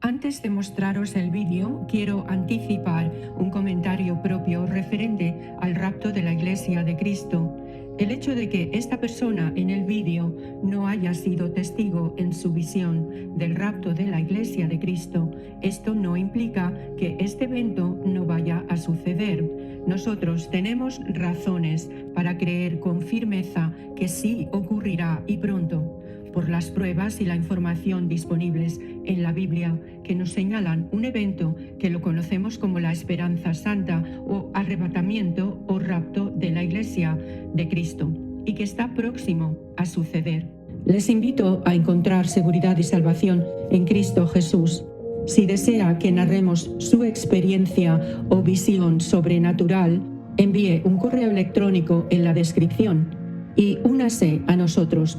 Antes de mostraros el vídeo, quiero anticipar un comentario propio referente al rapto de la Iglesia de Cristo. El hecho de que esta persona en el vídeo no haya sido testigo en su visión del rapto de la Iglesia de Cristo, esto no implica que este evento no vaya a suceder. Nosotros tenemos razones para creer con firmeza que sí ocurrirá y pronto, por las pruebas y la información disponibles en la Biblia que nos señalan un evento que lo conocemos como la esperanza santa o arrebatamiento o rapto de la Iglesia de Cristo y que está próximo a suceder. Les invito a encontrar seguridad y salvación en Cristo Jesús. Si desea que narremos su experiencia o visión sobrenatural, envíe un correo electrónico en la descripción y únase a nosotros.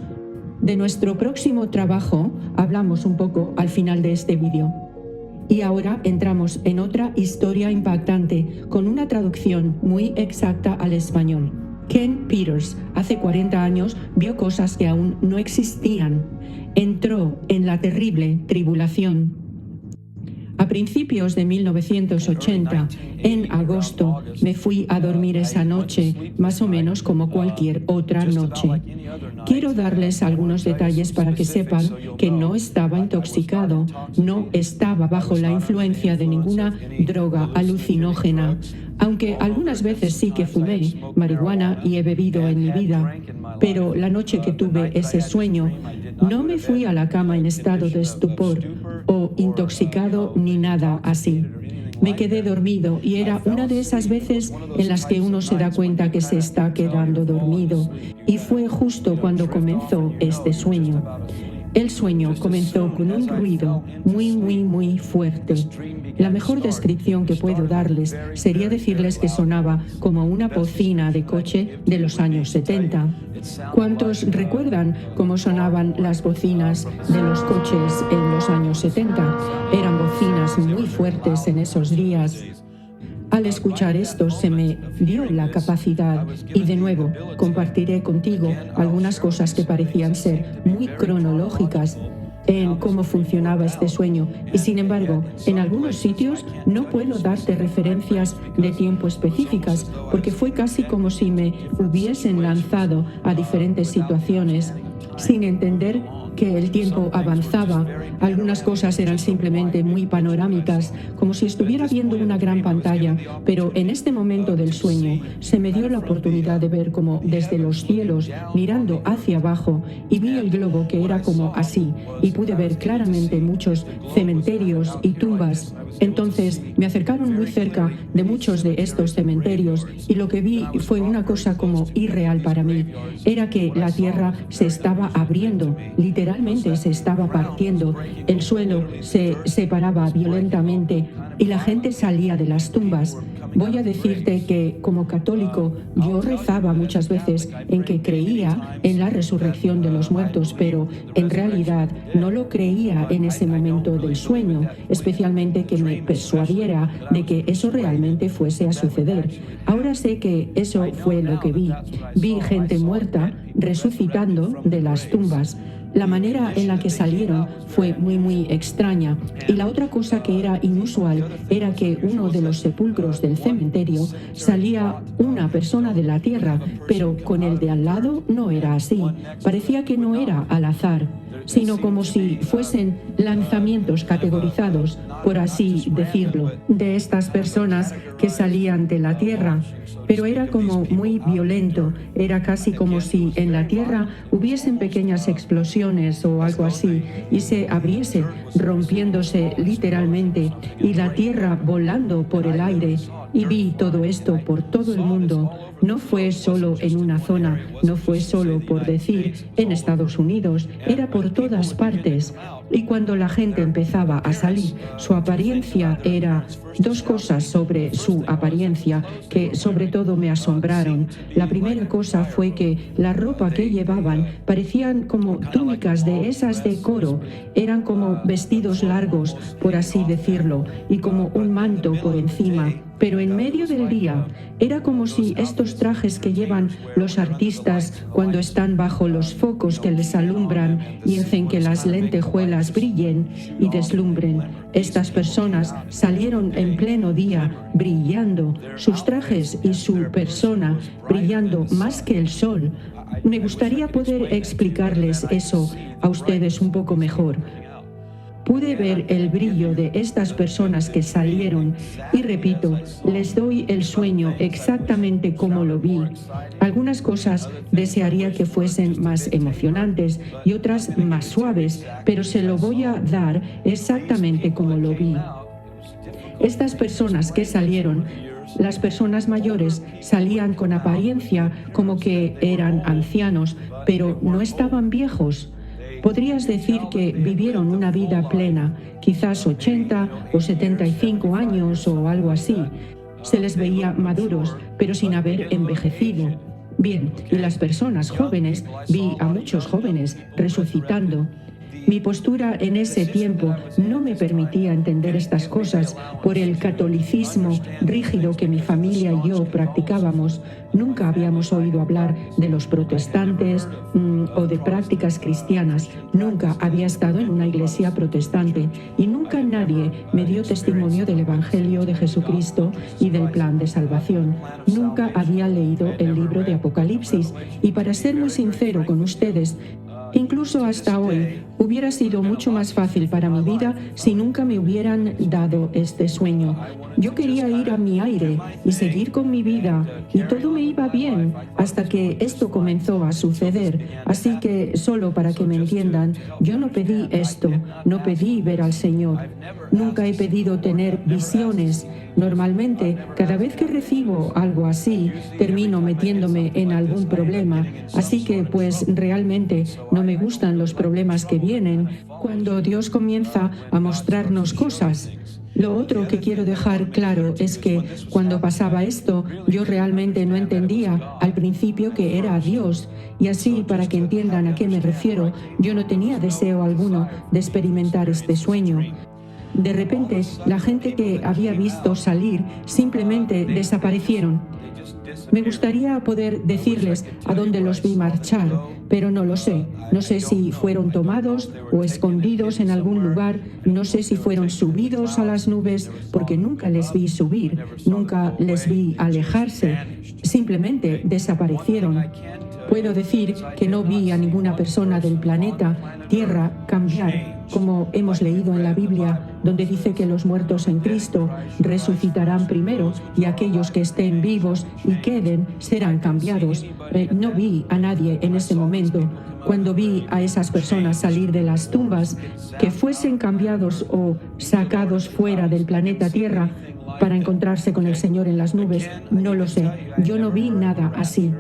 De nuestro próximo trabajo hablamos un poco al final de este vídeo. Y ahora entramos en otra historia impactante con una traducción muy exacta al español. Ken Peters, hace 40 años, vio cosas que aún no existían. Entró en la terrible tribulación. A principios de 1980, en agosto, me fui a dormir esa noche, más o menos como cualquier otra noche. Quiero darles algunos detalles para que sepan que no estaba intoxicado, no estaba bajo la influencia de ninguna droga alucinógena, aunque algunas veces sí que fumé marihuana y he bebido en mi vida. Pero la noche que tuve ese sueño, no me fui a la cama en estado de estupor o intoxicado ni nada así. Me quedé dormido y era una de esas veces en las que uno se da cuenta que se está quedando dormido. Y fue justo cuando comenzó este sueño. El sueño comenzó con un ruido muy fuerte. La mejor descripción que puedo darles sería decirles que sonaba como una bocina de coche de los años 70. ¿Cuántos recuerdan cómo sonaban las bocinas de los coches en los años 70? Eran bocinas muy fuertes en esos días. Al escuchar esto se me dio la capacidad y de nuevo compartiré contigo algunas cosas que parecían ser muy cronológicas en cómo funcionaba este sueño y sin embargo en algunos sitios no puedo darte referencias de tiempo específicas porque fue casi como si me hubiesen lanzado a diferentes situaciones sin entender que el tiempo avanzaba. Algunas cosas eran simplemente muy panorámicas, como si estuviera viendo una gran pantalla, pero en este momento del sueño se me dio la oportunidad de ver como desde los cielos, mirando hacia abajo, y vi el globo que era como así, y pude ver claramente muchos cementerios y tumbas. Entonces me acercaron muy cerca de muchos de estos cementerios y lo que vi fue una cosa como irreal para mí. Era que la tierra se estaba abriendo, literalmente se estaba partiendo, el suelo se separaba violentamente y la gente salía de las tumbas. Voy a decirte que como católico yo rezaba muchas veces en que creía en la resurrección de los muertos, pero en realidad no lo creía en ese momento del sueño, especialmente que me persuadiera de que eso realmente fuese a suceder. Ahora sé que eso fue lo que vi. Vi gente muerta resucitando de las tumbas. La manera en la que salieron fue muy extraña y la otra cosa que era inusual era que uno de los sepulcros del cementerio salía una persona de la tierra, pero con el de al lado no era así. Parecía que no era al azar, sino como si fuesen lanzamientos categorizados, por así decirlo, de estas personas que salían de la tierra. Pero era como muy violento, era casi como si en la tierra hubiesen pequeñas explosiones o algo así y se abriese, rompiéndose literalmente y la tierra volando por el aire. Y vi todo esto por todo el mundo. No fue solo en una zona, no fue solo por decir en Estados Unidos, era por todas partes. Y cuando la gente empezaba a salir, su apariencia era dos cosas sobre su apariencia que sobre todo me asombraron. La primera cosa fue que la ropa que llevaban parecían como túnicas de esas de coro, eran como vestidos largos, por así decirlo, y como un manto por encima. pero en medio del día era como si estos trajes que llevan los artistas cuando están bajo los focos que les alumbran y hacen que las lentejuelas brillen y deslumbren. Estas personas salieron en pleno día brillando, sus trajes y su persona brillando más que el sol. Me gustaría poder explicarles eso a ustedes un poco mejor. Pude ver el brillo de estas personas que salieron y repito, les doy el sueño exactamente como lo vi. Algunas cosas desearía que fuesen más emocionantes y otras más suaves, pero se lo voy a dar exactamente como lo vi. Estas personas que salieron, las personas mayores, salían con apariencia como que eran ancianos, pero no estaban viejos. Podrías decir que vivieron una vida plena, quizás 80 o 75 años o algo así. Se les veía maduros, pero sin haber envejecido. Bien, y las personas jóvenes, vi a muchos jóvenes resucitando. Mi postura en ese tiempo no me permitía entender estas cosas por el catolicismo rígido que mi familia y yo practicábamos. Nunca habíamos oído hablar de los protestantes o de prácticas cristianas. Nunca había estado en una iglesia protestante y nunca nadie me dio testimonio del Evangelio de Jesucristo y del plan de salvación. Nunca había leído el libro de Apocalipsis y, para ser muy sincero con ustedes, incluso hasta hoy, hubiera sido mucho más fácil para mi vida si nunca me hubieran dado este sueño. Yo quería ir a mi aire y seguir con mi vida, y todo me iba bien hasta que esto comenzó a suceder. Así que, solo para que me entiendan, yo no pedí esto, no pedí ver al Señor. Nunca he pedido tener visiones. Normalmente, cada vez que recibo algo así, termino metiéndome en algún problema. Así que, pues, realmente no me gustan los problemas que vienen cuando Dios comienza a mostrarnos cosas. Lo otro que quiero dejar claro es que cuando pasaba esto, yo realmente no entendía al principio que era Dios. Y así, para que entiendan a qué me refiero, yo no tenía deseo alguno de experimentar este sueño. De repente, la gente que había visto salir simplemente desaparecieron. Me gustaría poder decirles a dónde los vi marchar, pero no lo sé. No sé si fueron tomados o escondidos en algún lugar. No sé si fueron subidos a las nubes, porque nunca les vi subir, nunca les vi alejarse. Simplemente desaparecieron. Puedo decir que no vi a ninguna persona del planeta Tierra cambiar, como hemos leído en la Biblia, donde dice que los muertos en Cristo resucitarán primero y aquellos que estén vivos y queden serán cambiados. No vi a nadie en ese momento. Cuando vi a esas personas salir de las tumbas, que fuesen cambiados o sacados fuera del planeta Tierra para encontrarse con el Señor en las nubes, no lo sé. Yo no vi nada así.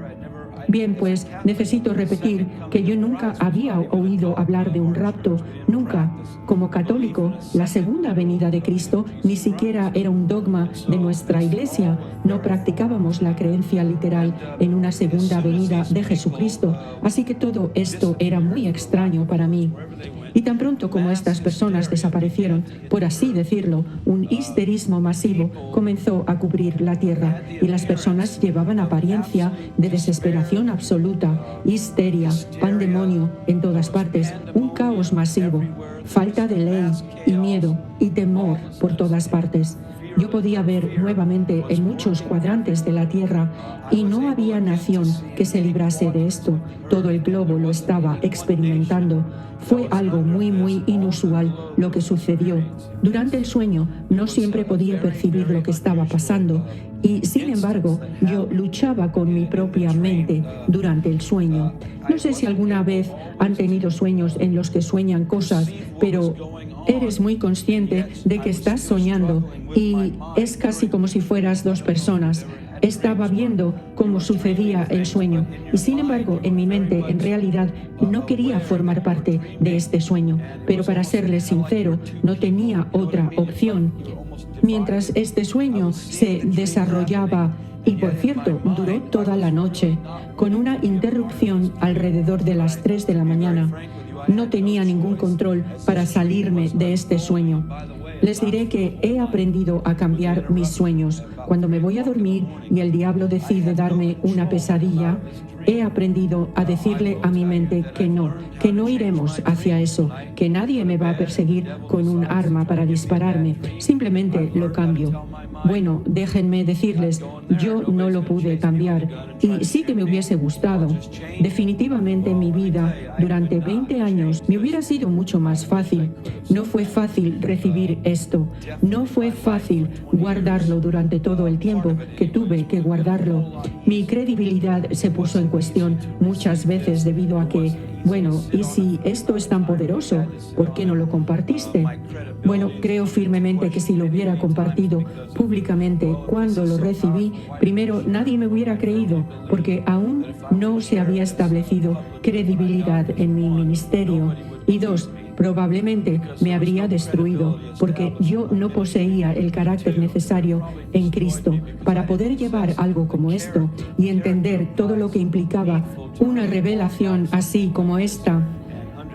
Bien, pues necesito repetir que yo nunca había oído hablar de un rapto, nunca. Como católico, la segunda venida de Cristo ni siquiera era un dogma de nuestra iglesia. No practicábamos la creencia literal en una segunda venida de Jesucristo, así que todo esto era muy extraño para mí. Y tan pronto como estas personas desaparecieron, por así decirlo, un histerismo masivo comenzó a cubrir la tierra y las personas llevaban apariencia de desesperación absoluta, histeria, pandemonio en todas partes, un caos masivo, falta de ley y miedo y temor por todas partes. Yo podía ver nuevamente en muchos cuadrantes de la Tierra y no había nación que se librase de esto. Todo el globo lo estaba experimentando. Fue algo muy inusual lo que sucedió. Durante el sueño no siempre podía percibir lo que estaba pasando y, sin embargo, yo luchaba con mi propia mente durante el sueño. No sé si alguna vez han tenido sueños en los que sueñan cosas, pero eres muy consciente de que estás soñando y es casi como si fueras dos personas. Estaba viendo cómo sucedía el sueño y, sin embargo, en mi mente, en realidad, no quería formar parte de este sueño, pero para serles sincero, no tenía otra opción. Mientras este sueño se desarrollaba, y por cierto, duró toda la noche, con una interrupción alrededor de las 3 de la mañana. No tenía ningún control para salirme de este sueño. Les diré que he aprendido a cambiar mis sueños. Cuando me voy a dormir y el diablo decide darme una pesadilla, he aprendido a decirle a mi mente que no iremos hacia eso, que nadie me va a perseguir con un arma para dispararme. Simplemente lo cambio. Bueno, déjenme decirles, yo no lo pude cambiar y sí que me hubiese gustado. Definitivamente mi vida durante 20 años me hubiera sido mucho más fácil. No fue fácil recibir esto. No fue fácil guardarlo durante todo el tiempo que tuve que guardarlo. Mi credibilidad se puso en cuestión muchas veces debido a que, bueno, ¿y si esto es tan poderoso? ¿Por qué no lo compartiste? Bueno, creo firmemente que si lo hubiera compartido públicamente cuando lo recibí, primero nadie me hubiera creído porque aún no se había establecido credibilidad en mi ministerio. Y dos, probablemente me habría destruido porque yo no poseía el carácter necesario en Cristo para poder llevar algo como esto y entender todo lo que implicaba una revelación así como esta.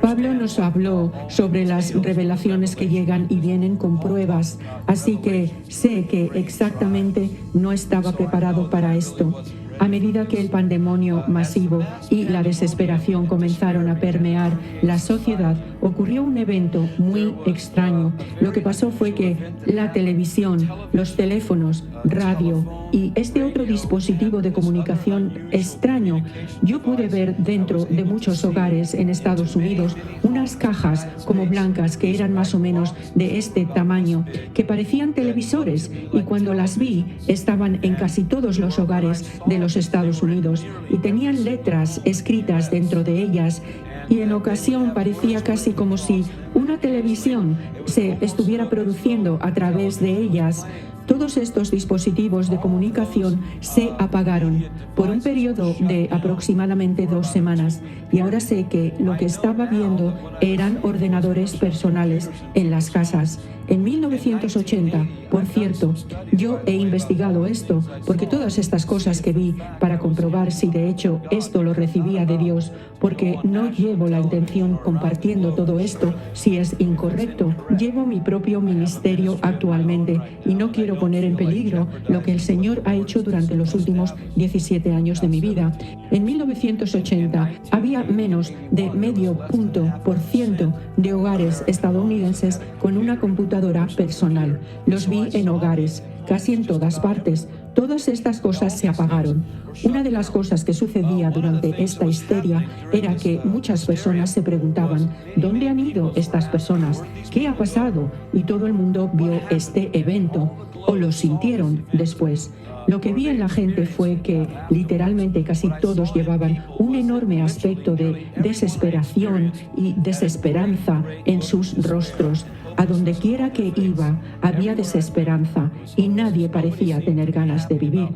Pablo nos habló sobre las revelaciones que llegan y vienen con pruebas, así que sé que exactamente no estaba preparado para esto. A medida que el pandemonio masivo y la desesperación comenzaron a permear la sociedad, ocurrió un evento muy extraño. Lo que pasó fue que la televisión, los teléfonos, radio y este otro dispositivo de comunicación extraño, yo pude ver dentro de muchos hogares en Estados Unidos unas cajas como blancas que eran más o menos de este tamaño, que parecían televisores, y cuando las vi estaban en casi todos los hogares de los Estados Unidos y tenían letras escritas dentro de ellas, y en ocasión parecía casi como si una televisión se estuviera produciendo a través de ellas. Todos estos dispositivos de comunicación se apagaron por un periodo de aproximadamente 2 semanas, y ahora sé que lo que estaba viendo eran ordenadores personales en las casas. En 1980, por cierto, yo he investigado esto porque todas estas cosas que vi para comprobar si de hecho esto lo recibía de Dios, porque no llevo la intención compartiendo todo esto si es incorrecto. Llevo mi propio ministerio actualmente y no quiero poner en peligro lo que el Señor ha hecho durante los últimos 17 años de mi vida. En 1980 había menos de 0,5% de hogares estadounidenses con una computadora personal. Los vi en hogares, casi en todas partes. Todas estas cosas se apagaron. Una de las cosas que sucedía durante esta histeria era que muchas personas se preguntaban, ¿dónde han ido estas personas? ¿Qué ha pasado? Y todo el mundo vio este evento, o lo sintieron después. Lo que vi en la gente fue que literalmente casi todos llevaban un enorme aspecto de desesperación y desesperanza en sus rostros. A donde quiera que iba había desesperanza y nadie parecía tener ganas de vivir.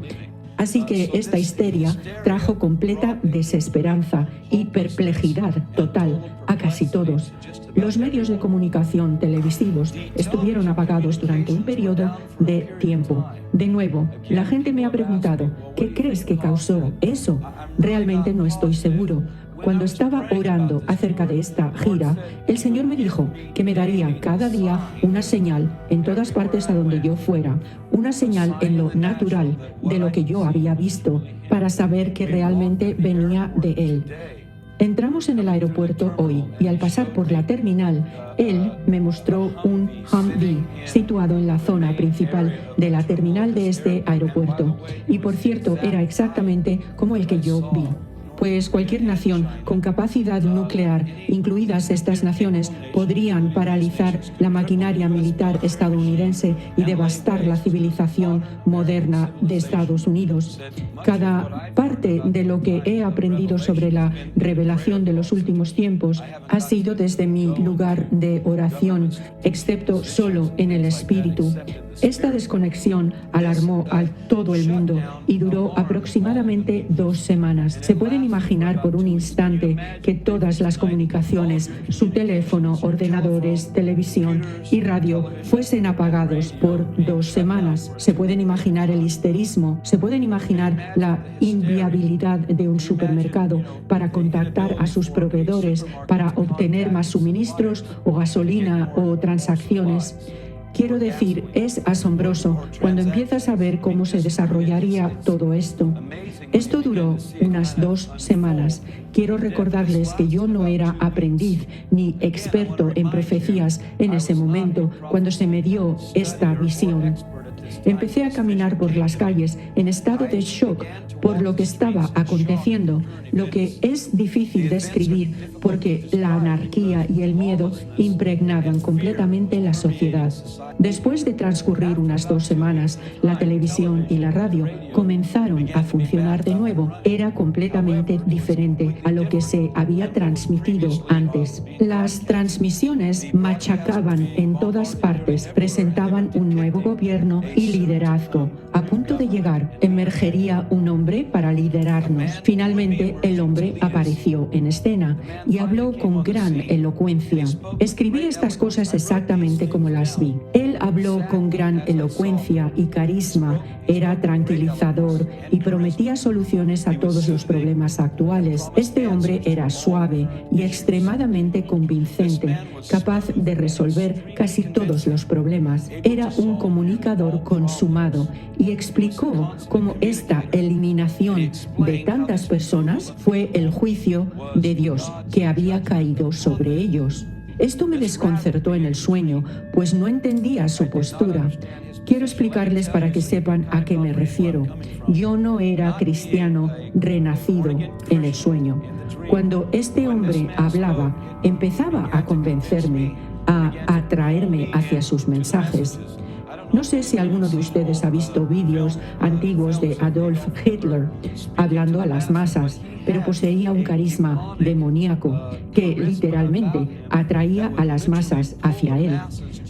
Así que esta histeria trajo completa desesperanza y perplejidad total a casi todos. Los medios de comunicación televisivos estuvieron apagados durante un periodo de tiempo. De nuevo, la gente me ha preguntado, ¿qué crees que causó eso? Realmente no estoy seguro. Cuando estaba orando acerca de esta gira, el Señor me dijo que me daría cada día una señal en todas partes a donde yo fuera, una señal en lo natural de lo que yo había visto, para saber que realmente venía de Él. Entramos en el aeropuerto hoy y al pasar por la terminal, Él me mostró un Humvee situado en la zona principal de la terminal de este aeropuerto. Y por cierto, era exactamente como el que yo vi. Pues cualquier nación con capacidad nuclear, incluidas estas naciones, podrían paralizar la maquinaria militar estadounidense y devastar la civilización moderna de Estados Unidos. Cada parte de lo que he aprendido sobre la revelación de los últimos tiempos ha sido desde mi lugar de oración, excepto solo en el Espíritu. Esta desconexión alarmó a todo el mundo y duró aproximadamente 2 semanas. Se pueden imaginar por un instante que todas las comunicaciones, su teléfono, ordenadores, televisión y radio fuesen apagados por 2 semanas. Se pueden imaginar el histerismo, se pueden imaginar la inviabilidad de un supermercado para contactar a sus proveedores para obtener más suministros o gasolina o transacciones. Quiero decir, es asombroso cuando empiezas a ver cómo se desarrollaría todo esto. Esto duró unas 2 semanas. Quiero recordarles que yo no era aprendiz ni experto en profecías en ese momento cuando se me dio esta visión. Empecé a caminar por las calles en estado de shock por lo que estaba aconteciendo, lo que es difícil describir porque la anarquía y el miedo impregnaban completamente la sociedad. Después de transcurrir unas 2 semanas, la televisión y la radio comenzaron a funcionar de nuevo. Era completamente diferente a lo que se había transmitido antes. Las transmisiones machacaban en todas partes, presentaban un nuevo gobierno y liderazgo. A punto de llegar, emergería un hombre para liderarnos. Finalmente, el hombre apareció en escena y habló con gran elocuencia. Escribí estas cosas exactamente como las vi. Él habló con gran elocuencia y carisma, era tranquilizador y prometía soluciones a todos los problemas actuales. Este hombre era suave y extremadamente convincente, capaz de resolver casi todos los problemas. Era un comunicador consumado y explicó cómo esta eliminación de tantas personas fue el juicio de Dios que había caído sobre ellos. Esto me desconcertó en el sueño, pues no entendía su postura. Quiero explicarles para que sepan a qué me refiero. Yo no era cristiano renacido en el sueño. Cuando este hombre hablaba, empezaba a convencerme, a atraerme hacia sus mensajes. No sé si alguno de ustedes ha visto vídeos antiguos de Adolf Hitler hablando a las masas, pero poseía un carisma demoníaco que literalmente atraía a las masas hacia él.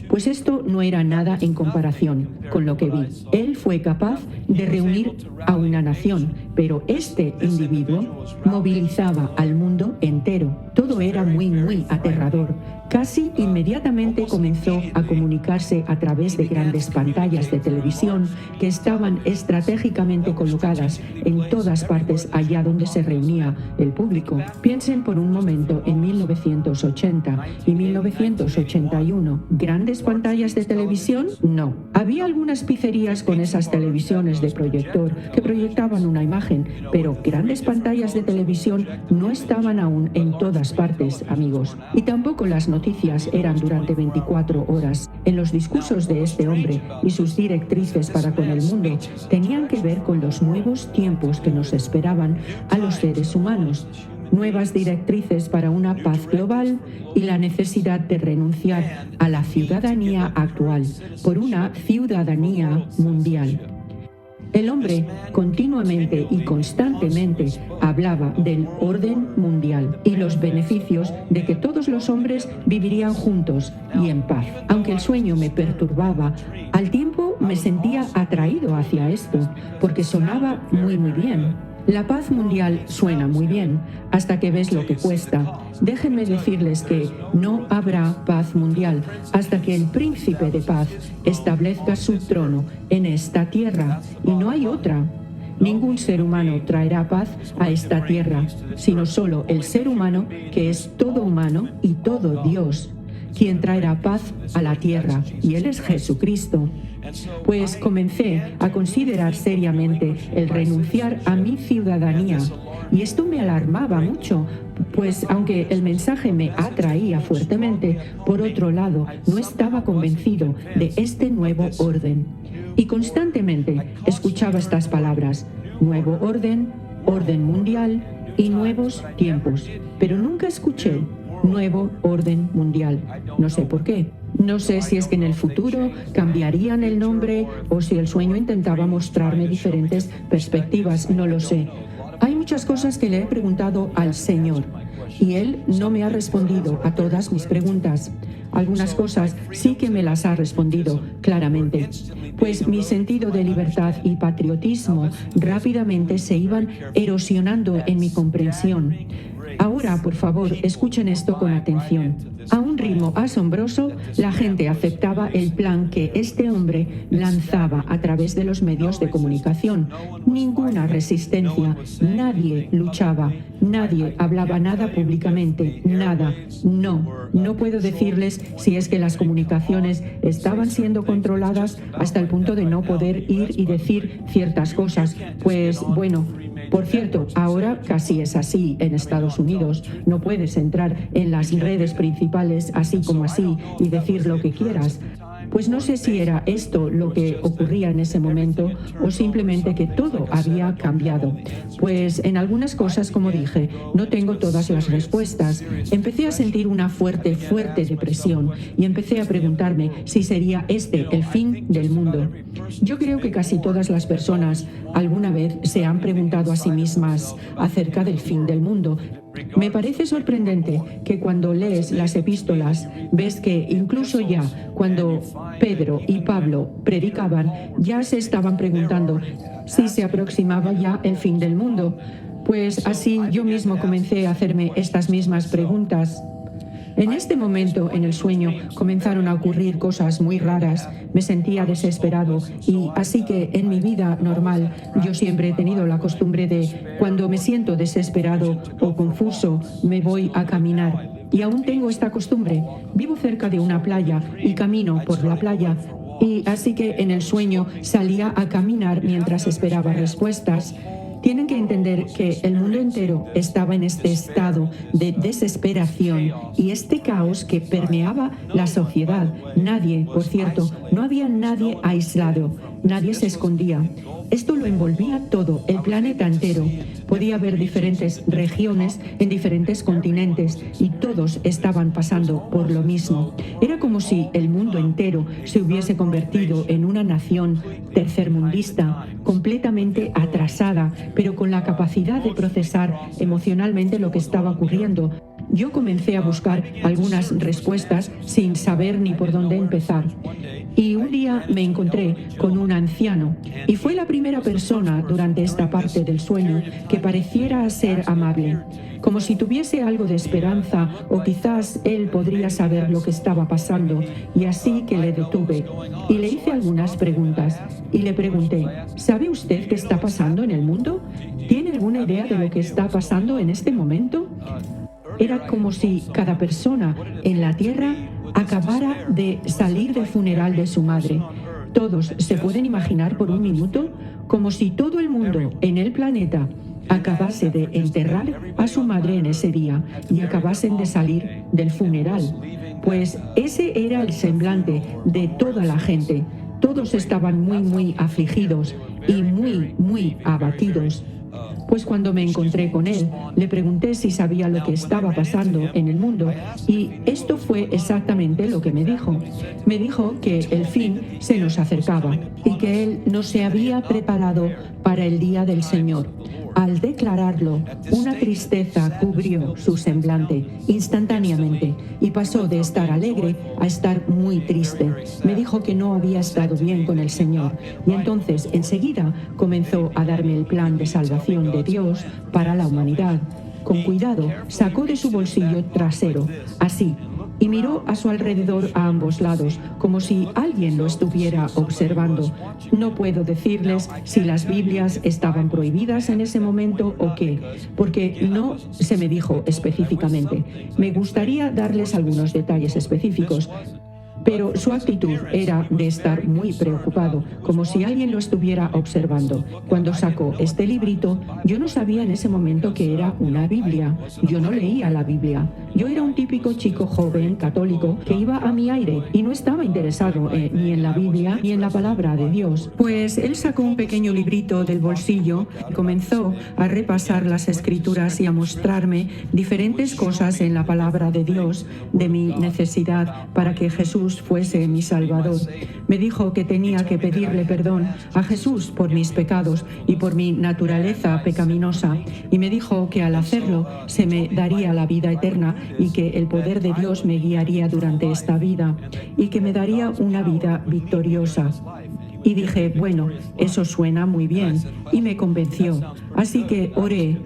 Pues esto no era nada en comparación con lo que vi. Él fue capaz de reunir a una nación, pero este individuo movilizaba al mundo entero. Todo era muy aterrador. Casi inmediatamente comenzó a comunicarse a través de grandes pantallas de televisión que estaban estratégicamente colocadas en todas partes allá donde se reunía el público. Piensen por un momento en 1980 y 1981. ¿Grandes pantallas de televisión? No. Había algunas pizzerías con esas televisiones de proyector que proyectaban una imagen, pero grandes pantallas de televisión no estaban aún en todas partes, amigos. Y tampoco las noticias eran durante 24 horas. En los discursos de este hombre y sus directrices para con el mundo tenían que ver con los nuevos tiempos que nos esperaban a los seres humanos. Nuevas directrices para una paz global y la necesidad de renunciar a la ciudadanía actual por una ciudadanía mundial. El hombre continuamente y constantemente hablaba del orden mundial y los beneficios de que todos los hombres vivirían juntos y en paz. Aunque el sueño me perturbaba, al tiempo me sentía atraído hacia esto, porque sonaba muy bien. La paz mundial suena muy bien, hasta que ves lo que cuesta. Déjenme decirles que no habrá paz mundial hasta que el príncipe de paz establezca su trono en esta tierra, y no hay otra. Ningún ser humano traerá paz a esta tierra, sino solo el ser humano, que es todo humano y todo Dios, quien traerá paz a la tierra, y Él es Jesucristo. Pues comencé a considerar seriamente el renunciar a mi ciudadanía, y esto me alarmaba mucho, pues aunque el mensaje me atraía fuertemente, por otro lado no estaba convencido de este nuevo orden. Y constantemente escuchaba estas palabras: nuevo orden, orden mundial y nuevos tiempos, pero nunca escuché nuevo orden mundial. No sé por qué. No sé si es que en el futuro cambiarían el nombre o si el sueño intentaba mostrarme diferentes perspectivas, no lo sé. Hay muchas cosas que le he preguntado al Señor y Él no me ha respondido a todas mis preguntas. Algunas cosas sí que me las ha respondido claramente, pues mi sentido de libertad y patriotismo rápidamente se iban erosionando en mi comprensión. Ahora Ahora, por favor, escuchen esto con atención. A un ritmo asombroso, la gente aceptaba el plan que este hombre lanzaba a través de los medios de comunicación. Ninguna resistencia, nadie luchaba, nadie hablaba nada públicamente, nada. No puedo decirles si es que las comunicaciones estaban siendo controladas hasta el punto de no poder ir y decir ciertas cosas. Pues bueno, por cierto, ahora casi es así en Estados Unidos. No puedes entrar en las redes principales así como así y decir lo que quieras. Pues no sé si era esto lo que ocurría en ese momento o simplemente que todo había cambiado. Pues en algunas cosas, como dije, no tengo todas las respuestas. Empecé a sentir una fuerte depresión y empecé a preguntarme si sería este el fin del mundo. Yo creo que casi todas las personas alguna vez se han preguntado a sí mismas acerca del fin del mundo. Me parece sorprendente que cuando lees las epístolas ves que incluso ya cuando Pedro y Pablo predicaban ya se estaban preguntando si se aproximaba ya el fin del mundo. Pues así yo mismo comencé a hacerme estas mismas preguntas. En este momento, en el sueño, comenzaron a ocurrir cosas muy raras. Me sentía desesperado y así que en mi vida normal yo siempre he tenido la costumbre de cuando me siento desesperado o confuso me voy a caminar. Y aún tengo esta costumbre. Vivo cerca de una playa y camino por la playa. Y así que en el sueño salía a caminar mientras esperaba respuestas. Tienen que entender que el mundo entero estaba en este estado de desesperación y este caos que permeaba la sociedad. Nadie, por cierto, no había nadie aislado, nadie se escondía. Esto lo envolvía todo, el planeta entero. Podía haber diferentes regiones en diferentes continentes y todos estaban pasando por lo mismo. Era como si el mundo entero se hubiese convertido en una nación tercermundista, completamente atrasada, pero con la capacidad de procesar emocionalmente lo que estaba ocurriendo. Yo comencé a buscar algunas respuestas sin saber ni por dónde empezar. Y un día me encontré con un anciano y fue la primera persona durante esta parte del sueño que pareciera ser amable, como si tuviese algo de esperanza o quizás él podría saber lo que estaba pasando, y así que le detuve y le hice algunas preguntas y le pregunté: ¿sabe usted qué está pasando en el mundo? ¿Tiene alguna idea de lo que está pasando en este momento? Era como si cada persona en la tierra acabara de salir del funeral de su madre. Todos se pueden imaginar por un minuto como si todo el mundo en el planeta acabase de enterrar a su madre en ese día y acabasen de salir del funeral. Pues ese era el semblante de toda la gente. Todos estaban muy afligidos y muy abatidos. Pues cuando me encontré con él, le pregunté si sabía lo que estaba pasando en el mundo y esto fue exactamente lo que me dijo. Me dijo que el fin se nos acercaba y que él no se había preparado para el día del Señor. Al declararlo, una tristeza cubrió su semblante instantáneamente y pasó de estar alegre a estar muy triste. Me dijo que no había estado bien con el Señor y entonces enseguida comenzó a darme el plan de salvación de Dios para la humanidad. Con cuidado, sacó de su bolsillo trasero, así, y miró a su alrededor a ambos lados, como si alguien lo estuviera observando. No puedo decirles si las Biblias estaban prohibidas en ese momento o qué, porque no se me dijo específicamente. Me gustaría darles algunos detalles específicos, pero su actitud era de estar muy preocupado, como si alguien lo estuviera observando. Cuando sacó este librito, yo no sabía en ese momento que era una Biblia. Yo no leía la Biblia. Yo era un típico chico joven, católico, que iba a mi aire y no estaba interesado ni en la Biblia ni en la palabra de Dios. Pues él sacó un pequeño librito del bolsillo y comenzó a repasar las escrituras y a mostrarme diferentes cosas en la palabra de Dios, de mi necesidad para que Jesús fuese mi Salvador. Me dijo que tenía que pedirle perdón a Jesús por mis pecados y por mi naturaleza pecaminosa, y me dijo que al hacerlo se me daría la vida eterna y que el poder de Dios me guiaría durante esta vida y que me daría una vida victoriosa. Y dije, bueno, eso suena muy bien, y me convenció. Así que oré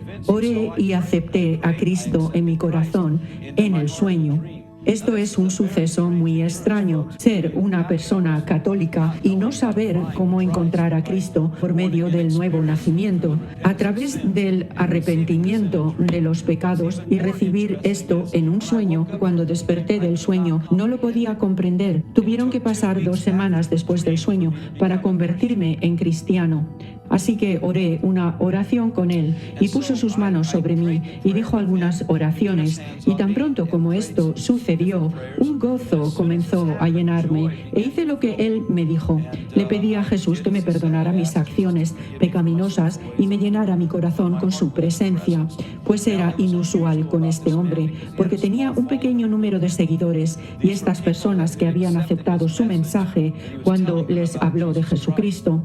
y acepté a Cristo en mi corazón en el sueño. Esto es un suceso muy extraño, ser una persona católica y no saber cómo encontrar a Cristo por medio del nuevo nacimiento, a través del arrepentimiento de los pecados y recibir esto en un sueño. Cuando desperté del sueño no lo podía comprender. Tuvieron que pasar 2 semanas después del sueño para convertirme en cristiano. Así que oré una oración con él y puso sus manos sobre mí y dijo algunas oraciones. Y tan pronto como esto sucedió, un gozo comenzó a llenarme e hice lo que él me dijo. Le pedí a Jesús que me perdonara mis acciones pecaminosas y me llenara mi corazón con su presencia, pues era inusual con este hombre, porque tenía un pequeño número de seguidores y estas personas que habían aceptado su mensaje cuando les habló de Jesucristo.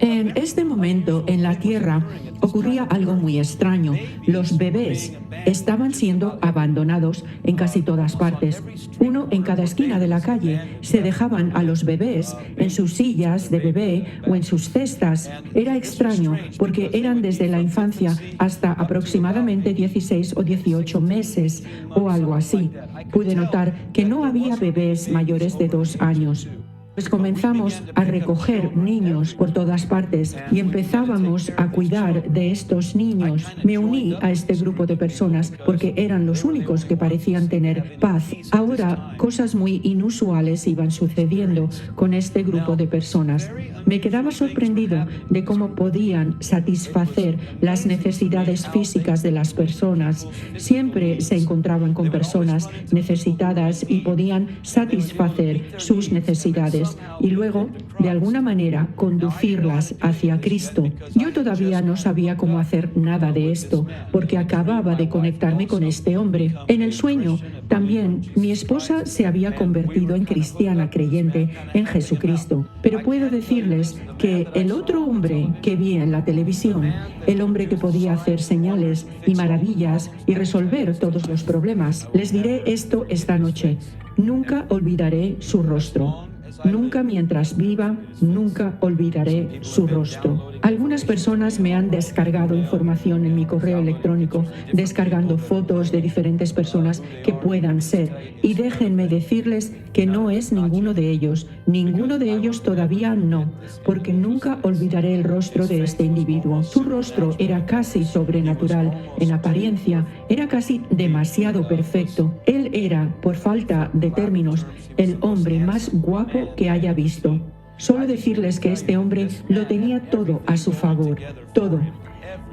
En este momento, en la tierra, ocurría algo muy extraño. Los bebés estaban siendo abandonados en casi todas partes. Uno en cada esquina de la calle. Se dejaban a los bebés en sus sillas de bebé o en sus cestas. Era extraño porque eran desde la infancia hasta aproximadamente 16 o 18 meses o algo así. Pude notar que no había bebés mayores de 2 años. Pues comenzamos a recoger niños por todas partes y empezábamos a cuidar de estos niños. Me uní a este grupo de personas porque eran los únicos que parecían tener paz. Ahora, cosas muy inusuales iban sucediendo con este grupo de personas. Me quedaba sorprendido de cómo podían satisfacer las necesidades físicas de las personas. Siempre se encontraban con personas necesitadas y podían satisfacer sus necesidades y luego, de alguna manera, conducirlas hacia Cristo. Yo todavía no sabía cómo hacer nada de esto, porque acababa de conectarme con este hombre. En el sueño, también, mi esposa se había convertido en cristiana creyente en Jesucristo. Pero puedo decirles que el otro hombre que vi en la televisión, el hombre que podía hacer señales y maravillas y resolver todos los problemas, les diré esto esta noche: nunca olvidaré su rostro. Nunca mientras viva, nunca olvidaré su rostro. Algunas personas me han descargado información en mi correo electrónico, descargando fotos de diferentes personas que puedan ser. Y déjenme decirles que no es ninguno de ellos todavía no, porque nunca olvidaré el rostro de este individuo. Su rostro era casi sobrenatural en apariencia, era casi demasiado perfecto. Él era, por falta de términos, el hombre más guapo que haya visto. Solo decirles que este hombre lo tenía todo a su favor, todo.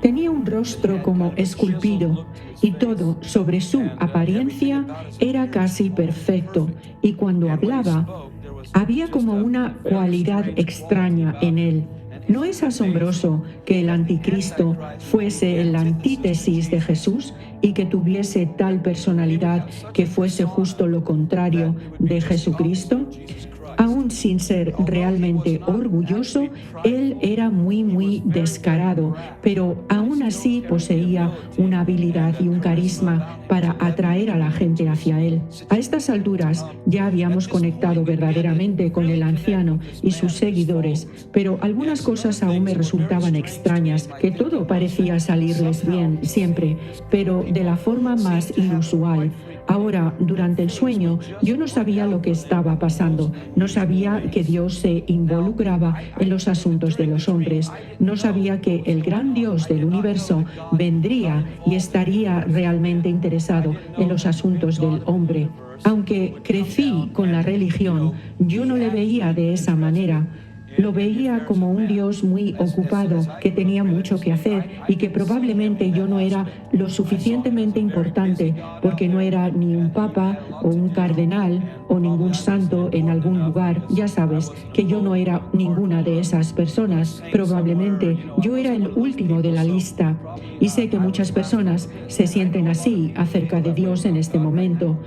Tenía un rostro como esculpido y todo sobre su apariencia era casi perfecto. Y cuando hablaba, había como una cualidad extraña en él. ¿No es asombroso que el anticristo fuese la antítesis de Jesús y que tuviese tal personalidad que fuese justo lo contrario de Jesucristo? Aún sin ser realmente orgulloso, él era muy descarado, pero aún así poseía una habilidad y un carisma para atraer a la gente hacia él. A estas alturas ya habíamos conectado verdaderamente con el anciano y sus seguidores, pero algunas cosas aún me resultaban extrañas, que todo parecía salirles bien siempre, pero de la forma más inusual. Ahora, durante el sueño, yo no sabía lo que estaba pasando. No sabía que Dios se involucraba en los asuntos de los hombres. No sabía que el gran Dios del universo vendría y estaría realmente interesado en los asuntos del hombre. Aunque crecí con la religión, yo no le veía de esa manera. Lo veía como un Dios muy ocupado, que tenía mucho que hacer y que probablemente yo no era lo suficientemente importante, porque no era ni un papa o un cardenal o ningún santo en algún lugar. Ya sabes que yo no era ninguna de esas personas. Probablemente yo era el último de la lista. Y sé que muchas personas se sienten así acerca de Dios en este momento.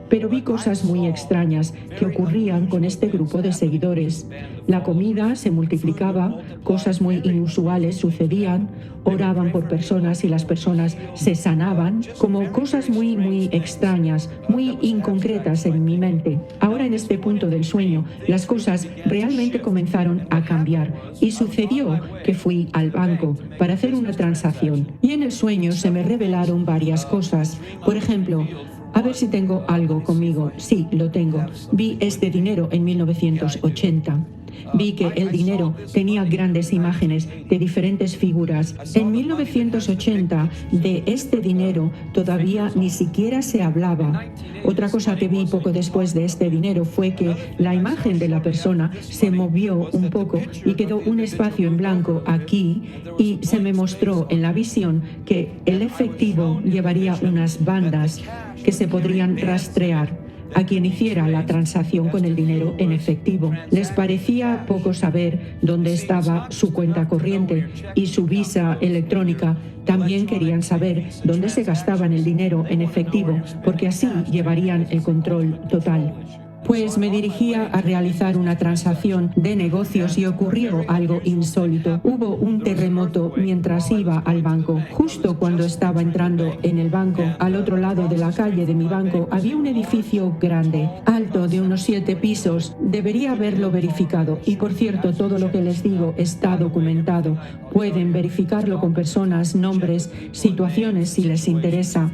pero vi cosas muy extrañas que ocurrían con este grupo de seguidores. La comida se multiplicaba, cosas muy inusuales sucedían, oraban por personas y las personas se sanaban, como cosas muy extrañas, muy inconcretas en mi mente. Ahora en este punto del sueño, las cosas realmente comenzaron a cambiar y sucedió que fui al banco para hacer una transacción y en el sueño se me revelaron varias cosas. Por ejemplo, a ver si tengo algo conmigo. Sí, lo tengo. Vi este dinero en 1980. Vi que el dinero tenía grandes imágenes de diferentes figuras. En 1980 de este dinero todavía ni siquiera se hablaba. Otra cosa que vi poco después de este dinero fue que la imagen de la persona se movió un poco y quedó un espacio en blanco aquí y se me mostró en la visión que el efectivo llevaría unas bandas que se podrían rastrear a quien hiciera la transacción con el dinero en efectivo. Les parecía poco saber dónde estaba su cuenta corriente y su visa electrónica. También querían saber dónde se gastaban el dinero en efectivo, porque así llevarían el control total. Pues me dirigía a realizar una transacción de negocios y ocurrió algo insólito. Hubo un terremoto mientras iba al banco. Justo cuando estaba entrando en el banco, al otro lado de la calle de mi banco, había un edificio grande, alto de unos 7 pisos. Debería haberlo verificado. Y por cierto, todo lo que les digo está documentado. Pueden verificarlo con personas, nombres, situaciones si les interesa.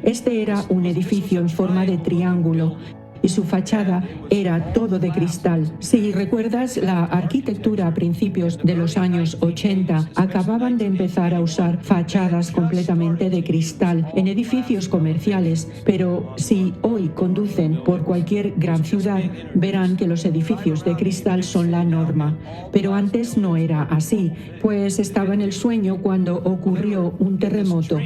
Este era un edificio en forma de triángulo y su fachada era todo de cristal. Si recuerdas la arquitectura a principios de los años 80, acababan de empezar a usar fachadas completamente de cristal en edificios comerciales, pero si hoy conducen por cualquier gran ciudad, verán que los edificios de cristal son la norma. Pero antes no era así, pues estaba en el sueño cuando ocurrió un terremoto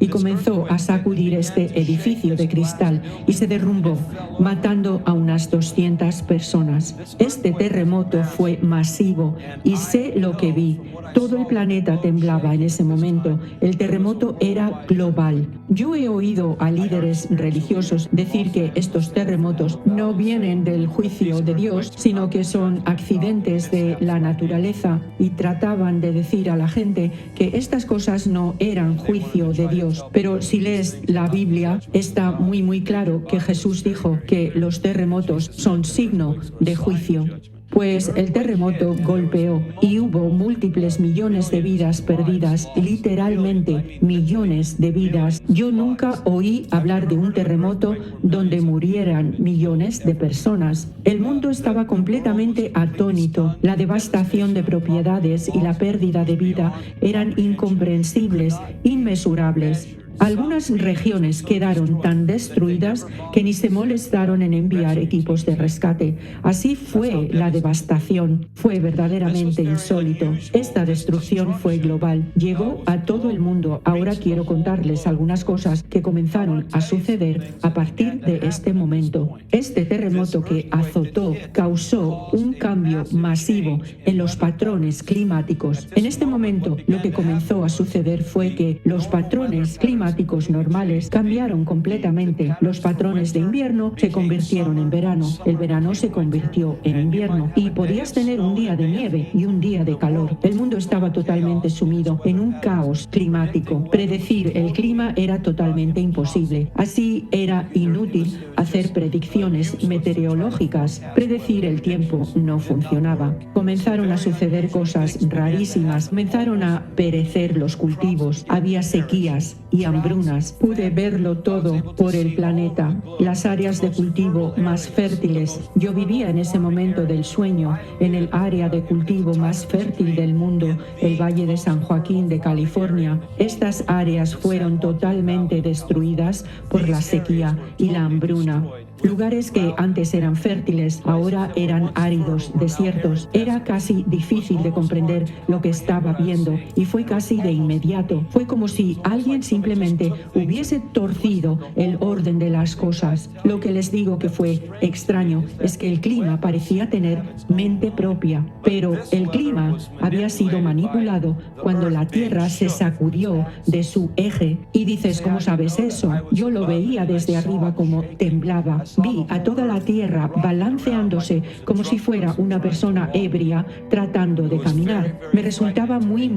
y comenzó a sacudir este edificio de cristal y se derrumbó, matando a unas 200 personas. Este terremoto fue masivo y sé lo que vi. Todo el planeta temblaba en ese momento. El terremoto era global. Yo he oído a líderes religiosos decir que estos terremotos no vienen del juicio de Dios, sino que son accidentes de la naturaleza, y trataban de decir a la gente que estas cosas no eran juicio de Dios. Pero si lees la Biblia, está muy claro que Jesús dijo que los terremotos son signo de juicio. Pues el terremoto golpeó y hubo múltiples millones de vidas perdidas, literalmente millones de vidas. Yo nunca oí hablar de un terremoto donde murieran millones de personas. El mundo estaba completamente atónito. La devastación de propiedades y la pérdida de vida eran incomprensibles, inmesurables. Algunas regiones quedaron tan destruidas que ni se molestaron en enviar equipos de rescate. Así fue la devastación. Fue verdaderamente insólito. Esta destrucción fue global. Llegó a todo el mundo. Ahora quiero contarles algunas cosas que comenzaron a suceder a partir de este momento. Este terremoto que azotó causó un cambio masivo en los patrones climáticos. En este momento, lo que comenzó a suceder fue que los patrones climáticos normales cambiaron completamente. Los patrones de invierno se convirtieron en verano. El verano se convirtió en invierno. Y podías tener un día de nieve y un día de calor. El mundo estaba totalmente sumido en un caos climático. Predecir el clima era totalmente imposible. Así era inútil hacer predicciones meteorológicas. Predecir el tiempo no funcionaba. Comenzaron a suceder cosas rarísimas. Comenzaron a perecer los cultivos. Había sequías y hambrunas. Pude verlo todo por el planeta. Las áreas de cultivo más fértiles. Yo vivía en ese momento del sueño en el área de cultivo más fértil del mundo, el Valle de San Joaquín de California. Estas áreas fueron totalmente destruidas por la sequía y la hambruna. Lugares que antes eran fértiles, ahora eran áridos, desiertos. Era casi difícil de comprender lo que estaba viendo y fue casi de inmediato. Fue como si alguien simplemente hubiese torcido el orden de las cosas. Lo que les digo que fue extraño es que el clima parecía tener mente propia, pero el clima había sido manipulado cuando la Tierra se sacudió de su eje. Y dices, ¿cómo sabes eso? Yo lo veía desde arriba como temblaba. Vi a toda la Tierra balanceándose como si fuera una persona ebria tratando de caminar. Me resultaba muy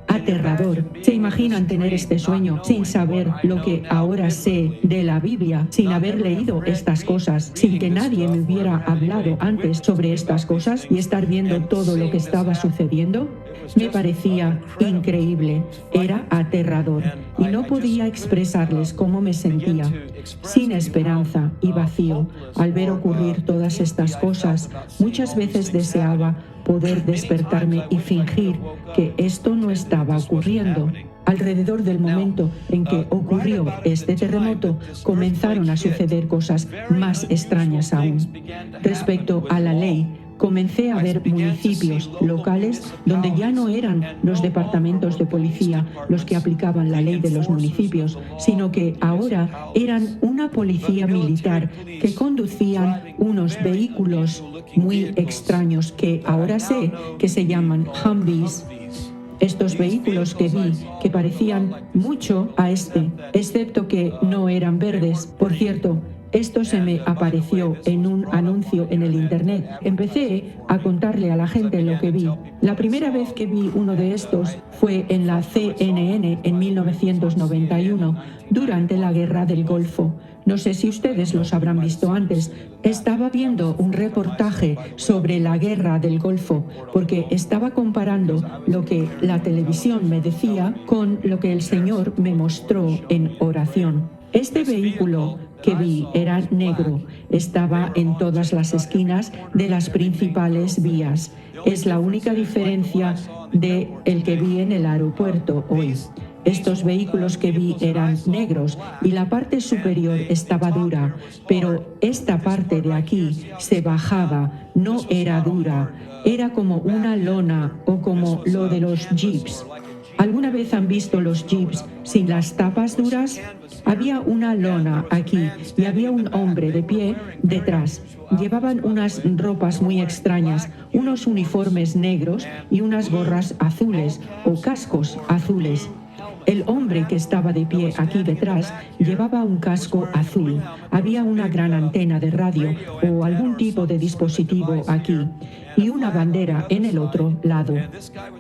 aterrador. ¿Se imaginan tener este sueño sin saber lo que ahora sé de la Biblia, sin haber leído estas cosas, sin que nadie me hubiera hablado antes sobre estas cosas y estar viendo todo lo que estaba sucediendo? Me parecía increíble, era aterrador y no podía expresarles cómo me sentía, sin esperanza y vacío. Al ver ocurrir todas estas cosas, muchas veces deseaba poder despertarme y fingir que esto no estaba ocurriendo. Alrededor del momento en que ocurrió este terremoto, comenzaron a suceder cosas más extrañas aún. Respecto a la ley, comencé a ver municipios locales donde ya no eran los departamentos de policía los que aplicaban la ley de los municipios, sino que ahora eran una policía militar que conducían unos vehículos muy extraños que ahora sé que se llaman Humvees. Estos vehículos que vi que parecían mucho a este, excepto que no eran verdes. Por cierto, esto se me apareció en un anuncio en el internet. Empecé a contarle a la gente lo que vi. La primera vez que vi uno de estos fue en la CNN en 1991, durante la Guerra del Golfo. No sé si ustedes los habrán visto antes. Estaba viendo un reportaje sobre la Guerra del Golfo porque estaba comparando lo que la televisión me decía con lo que el Señor me mostró en oración. Este vehículo que vi era negro, estaba en todas las esquinas de las principales vías. Es la única diferencia de el que vi en el aeropuerto hoy. Estos vehículos que vi eran negros y la parte superior estaba dura, pero esta parte de aquí se bajaba, no era dura, era como una lona o como lo de los jeeps. ¿Alguna vez han visto los jeeps sin las tapas duras? Había una lona aquí y había un hombre de pie detrás. Llevaban unas ropas muy extrañas, unos uniformes negros y unas gorras azules o cascos azules. El hombre que estaba de pie aquí detrás llevaba un casco azul. Había una gran antena de radio o algún tipo de dispositivo aquí y una bandera en el otro lado.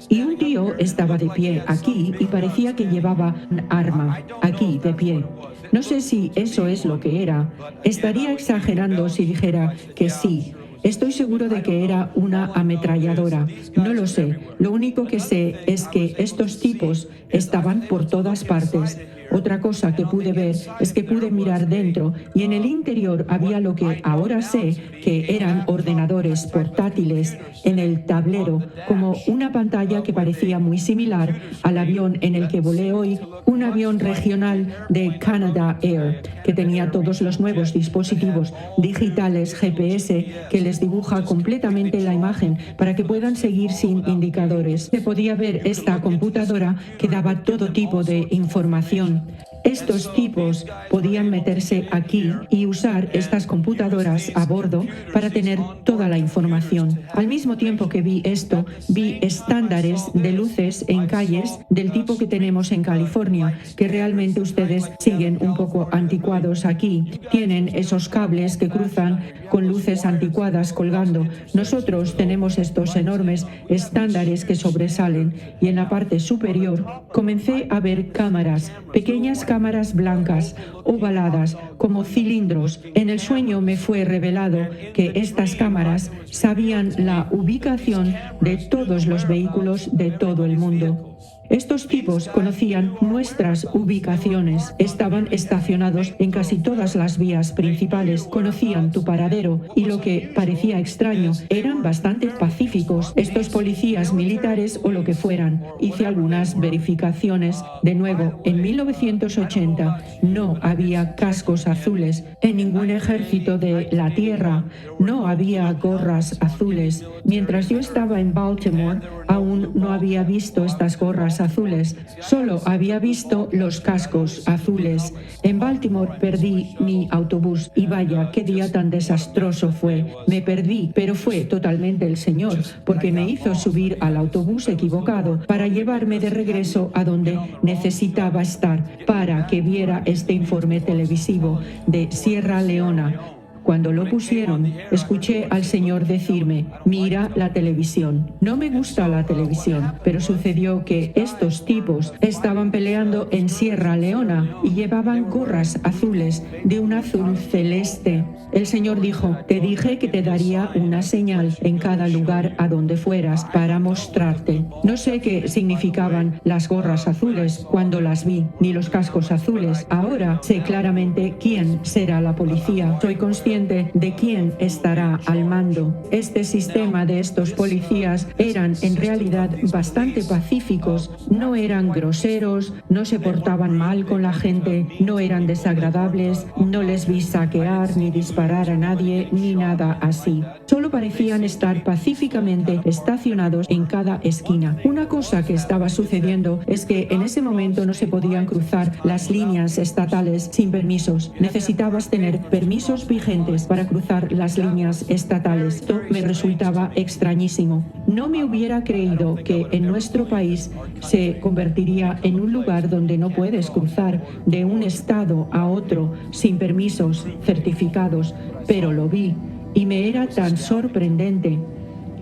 Y un tío estaba de pie aquí y parecía que llevaba un arma aquí de pie. No sé si eso es lo que era. Estaría exagerando si dijera que sí. Estoy seguro de que era una ametralladora. No lo sé. Lo único que sé es que estos tipos estaban por todas partes. Otra cosa que pude ver es que pude mirar dentro y en el interior había lo que ahora sé que eran ordenadores portátiles en el tablero, como una pantalla que parecía muy similar al avión en el que volé hoy, un avión regional de Canada Air, que tenía todos los nuevos dispositivos digitales GPS que les dibuja completamente la imagen para que puedan seguir sin indicadores. Se podía ver esta computadora que daba todo tipo de información. Estos tipos podían meterse aquí y usar estas computadoras a bordo para tener toda la información. Al mismo tiempo que vi esto, vi estándares de luces en calles del tipo que tenemos en California, que realmente ustedes siguen un poco anticuados aquí. Tienen esos cables que cruzan con luces anticuadas colgando. Nosotros tenemos estos enormes estándares que sobresalen y en la parte superior comencé a ver cámaras, pequeñas cámaras blancas, ovaladas, como cilindros. En el sueño me fue revelado que estas cámaras sabían la ubicación de todos los vehículos de todo el mundo. Estos tipos conocían nuestras ubicaciones, estaban estacionados en casi todas las vías principales, conocían tu paradero y lo que parecía extraño, eran bastante pacíficos, estos policías militares o lo que fueran. Hice algunas verificaciones. De nuevo, en 1980 no había cascos azules en ningún ejército de la tierra, no había gorras azules. Mientras yo estaba en Baltimore, aún no había visto estas gorras azules, solo había visto los cascos azules. En Baltimore perdí mi autobús y vaya, qué día tan desastroso fue. Me perdí, pero fue totalmente el Señor, porque me hizo subir al autobús equivocado para llevarme de regreso a donde necesitaba estar, para que viera este informe televisivo de Sierra Leona. Cuando lo pusieron, escuché al Señor decirme, mira la televisión. No me gusta la televisión, pero sucedió que estos tipos estaban peleando en Sierra Leona y llevaban gorras azules de un azul celeste. El Señor dijo, te dije que te daría una señal en cada lugar a donde fueras para mostrarte. No sé qué significaban las gorras azules cuando las vi, ni los cascos azules. Ahora sé claramente quién será la policía. Soy consciente de quién estará al mando. Este sistema de estos policías eran en realidad bastante pacíficos, no eran groseros, no se portaban mal con la gente, no eran desagradables, no les vi saquear ni disparar a nadie ni nada así. Solo parecían estar pacíficamente estacionados en cada esquina. Una cosa que estaba sucediendo es que en ese momento no se podían cruzar las líneas estatales sin permisos. Necesitabas tener permisos vigentes para cruzar las líneas estatales. Esto me resultaba extrañísimo. No me hubiera creído que en nuestro país se convertiría en un lugar donde no puedes cruzar de un estado a otro sin permisos certificados, pero lo vi y me era tan sorprendente.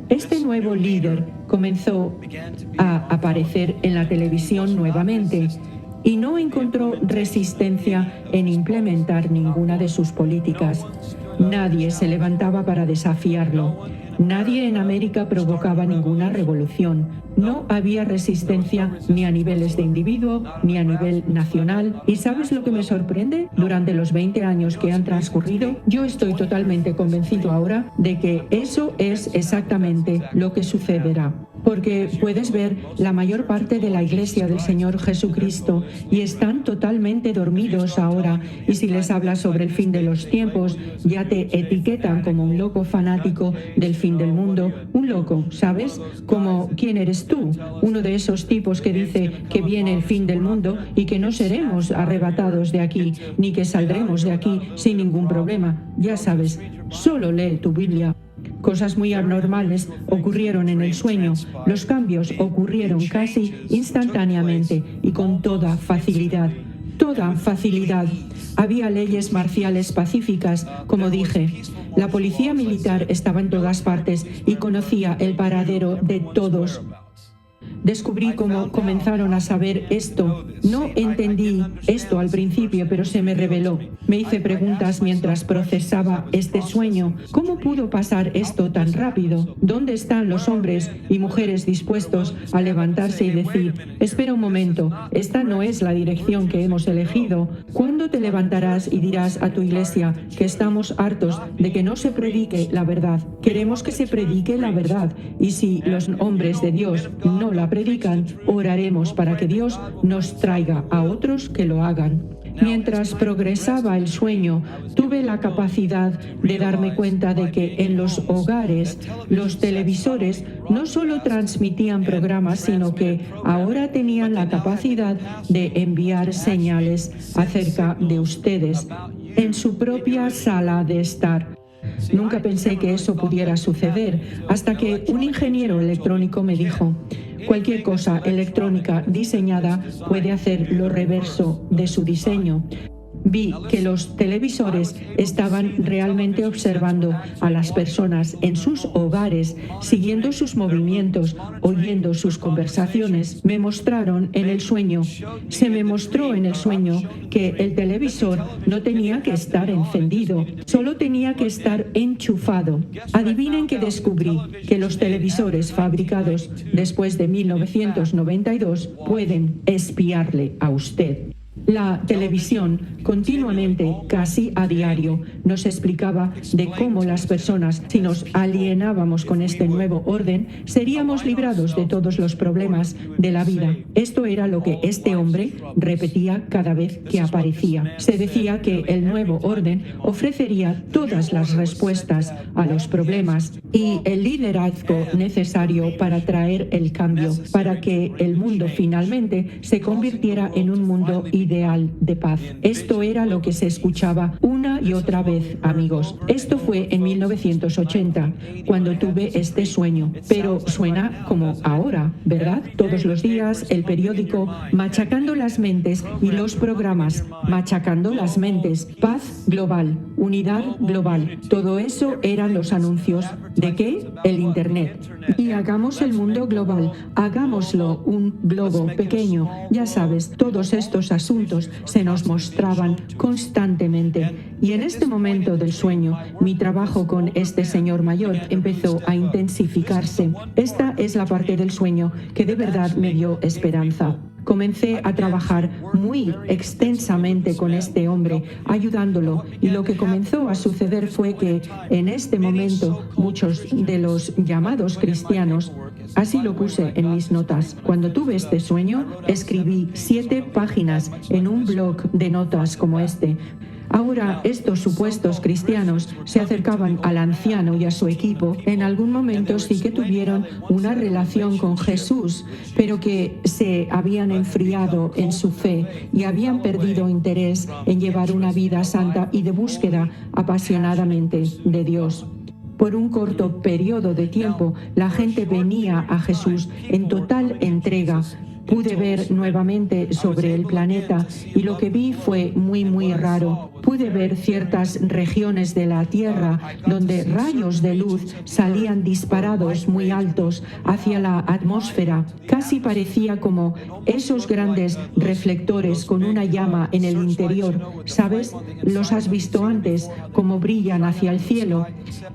Este nuevo líder comenzó a aparecer en la televisión nuevamente y no encontró resistencia en implementar ninguna de sus políticas. Nadie se levantaba para desafiarlo. Nadie en América provocaba ninguna revolución. No había resistencia ni a niveles de individuo ni a nivel nacional. ¿Y sabes lo que me sorprende? Durante los 20 años que han transcurrido, yo estoy totalmente convencido ahora de que eso es exactamente lo que sucederá. Porque puedes ver la mayor parte de la Iglesia del Señor Jesucristo y están totalmente dormidos ahora, y si les hablas sobre el fin de los tiempos, ya te etiquetan como un loco fanático del fin del mundo, un loco, ¿sabes? Como ¿quién eres tú? Uno de esos tipos que dice que viene el fin del mundo y que no seremos arrebatados de aquí, ni que saldremos de aquí sin ningún problema. Ya sabes, solo lee tu Biblia. Cosas muy anormales ocurrieron en el sueño. Los cambios ocurrieron casi instantáneamente y con toda facilidad. Toda facilidad. Había leyes marciales pacíficas, como dije. La policía militar estaba en todas partes y conocía el paradero de todos. Descubrí cómo comenzaron a saber esto. No entendí esto al principio, pero se me reveló. Me hice preguntas mientras procesaba este sueño. ¿Cómo pudo pasar esto tan rápido? ¿Dónde están los hombres y mujeres dispuestos a levantarse y decir, espera un momento, esta no es la dirección que hemos elegido? ¿Cuándo te levantarás y dirás a tu iglesia que estamos hartos de que no se predique la verdad? Queremos que se predique la verdad, y si los hombres de Dios no la predican, oraremos para que Dios nos traiga a otros que lo hagan. Mientras progresaba el sueño, tuve la capacidad de darme cuenta de que en los hogares los televisores no solo transmitían programas, sino que ahora tenían la capacidad de enviar señales acerca de ustedes en su propia sala de estar. Nunca pensé que eso pudiera suceder, hasta que un ingeniero electrónico me dijo, cualquier cosa electrónica diseñada puede hacer lo reverso de su diseño. Vi que los televisores estaban realmente observando a las personas en sus hogares, siguiendo sus movimientos, oyendo sus conversaciones. Me mostraron en el sueño, se me mostró en el sueño que el televisor no tenía que estar encendido, solo tenía que estar enchufado. Adivinen que descubrí que los televisores fabricados después de 1992 pueden espiarle a usted. La televisión continuamente, casi a diario, nos explicaba de cómo las personas, si nos alienábamos con este nuevo orden, seríamos librados de todos los problemas de la vida. Esto era lo que este hombre repetía cada vez que aparecía. Se decía que el nuevo orden ofrecería todas las respuestas a los problemas y el liderazgo necesario para traer el cambio, para que el mundo finalmente se convirtiera en un mundo ideal de paz. Esto era lo que se escuchaba una y otra vez, amigos. Esto fue en 1980, cuando tuve este sueño. Pero suena como ahora, ¿verdad? Todos los días, el periódico, machacando las mentes y los programas, machacando las mentes. Paz global, unidad global. Todo eso eran los anuncios. ¿De qué? El Internet. Y hagamos el mundo global, hagámoslo un globo pequeño. Ya sabes, todos estos asuntos se nos mostraban constantemente. Y en este momento del sueño, mi trabajo con este señor mayor empezó a intensificarse. Esta es la parte del sueño que de verdad me dio esperanza. Comencé a trabajar muy extensamente con este hombre, ayudándolo, y lo que comenzó a suceder fue que en este momento muchos de los llamados cristianos, así lo puse en mis notas, cuando tuve este sueño, escribí 7 páginas en un blog de notas como este. Ahora, estos supuestos cristianos se acercaban al anciano y a su equipo. En algún momento sí que tuvieron una relación con Jesús, pero que se habían enfriado en su fe y habían perdido interés en llevar una vida santa y de búsqueda apasionadamente de Dios. Por un corto periodo de tiempo, la gente venía a Jesús en total entrega. Pude ver nuevamente sobre el planeta y lo que vi fue muy raro. Pude ver ciertas regiones de la Tierra donde rayos de luz salían disparados muy altos hacia la atmósfera. Casi parecía como esos grandes reflectores con una llama en el interior. ¿Sabes? ¿Los has visto antes? Como brillan hacia el cielo.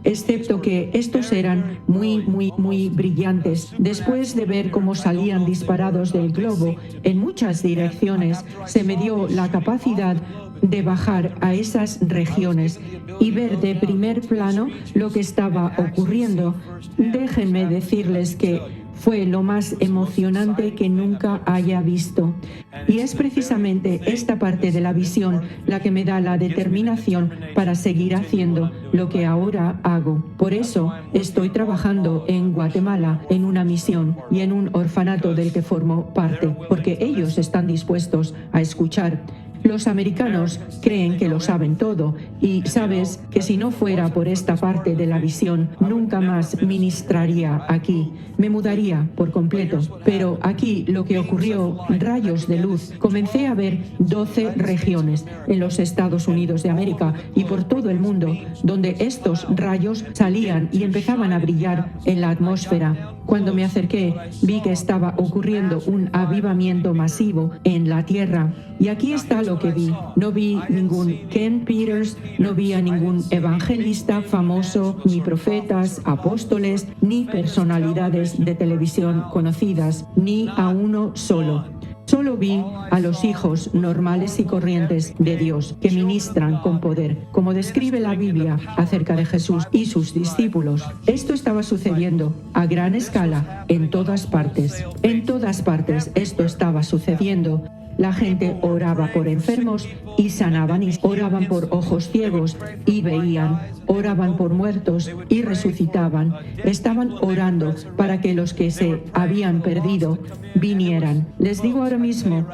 Excepto que estos eran muy brillantes. Después de ver cómo salían disparados del globo en muchas direcciones, se me dio la capacidad de bajar a esas regiones y ver de primer plano lo que estaba ocurriendo. Déjenme decirles que fue lo más emocionante que nunca haya visto. Y es precisamente esta parte de la visión la que me da la determinación para seguir haciendo lo que ahora hago. Por eso estoy trabajando en Guatemala en una misión y en un orfanato del que formo parte, porque ellos están dispuestos a escuchar. Los americanos creen que lo saben todo y sabes que si no fuera por esta parte de la visión, nunca más ministraría aquí. Me mudaría por completo. Pero aquí lo que ocurrió, rayos de luz. Comencé a ver 12 regiones en los Estados Unidos de América y por todo el mundo, donde estos rayos salían y empezaban a brillar en la atmósfera. Cuando me acerqué, vi que estaba ocurriendo un avivamiento masivo en la Tierra. Y aquí está lo que vi. No vi ningún Ken Peters, no vi a ningún evangelista famoso, ni profetas, apóstoles, ni personalidades de televisión conocidas, ni a uno solo. Solo vi a los hijos normales y corrientes de Dios que ministran con poder, como describe la Biblia acerca de Jesús y sus discípulos. Esto estaba sucediendo a gran escala en todas partes. En todas partes esto estaba sucediendo. La gente oraba por enfermos y sanaban, y oraban por ojos ciegos y veían, oraban por muertos y resucitaban. Estaban orando para que los que se habían perdido vinieran. Les digo ahora mismo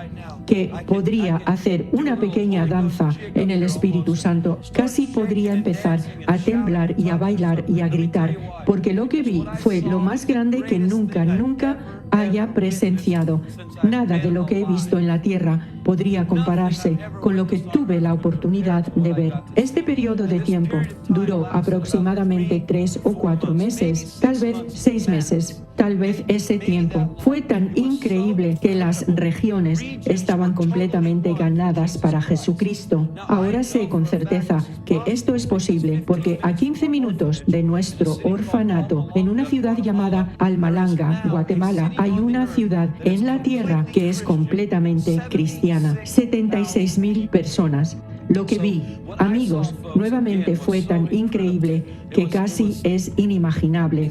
que podría hacer una pequeña danza en el Espíritu Santo. Casi podría empezar a temblar y a bailar y a gritar, porque lo que vi fue lo más grande que nunca haya presenciado. Nada de lo que he visto en la tierra podría compararse con lo que tuve la oportunidad de ver. Este periodo de tiempo duró aproximadamente 3 o 4 meses, tal vez 6 meses. Tal vez ese tiempo fue tan increíble que las regiones estaban completamente ganadas para Jesucristo. Ahora sé con certeza que esto es posible porque a 15 minutos de nuestro orfanato, en una ciudad llamada Almalanga, Guatemala, hay una ciudad en la tierra que es completamente cristiana. 76,000 personas. Lo que vi, amigos, nuevamente fue tan increíble que casi es inimaginable.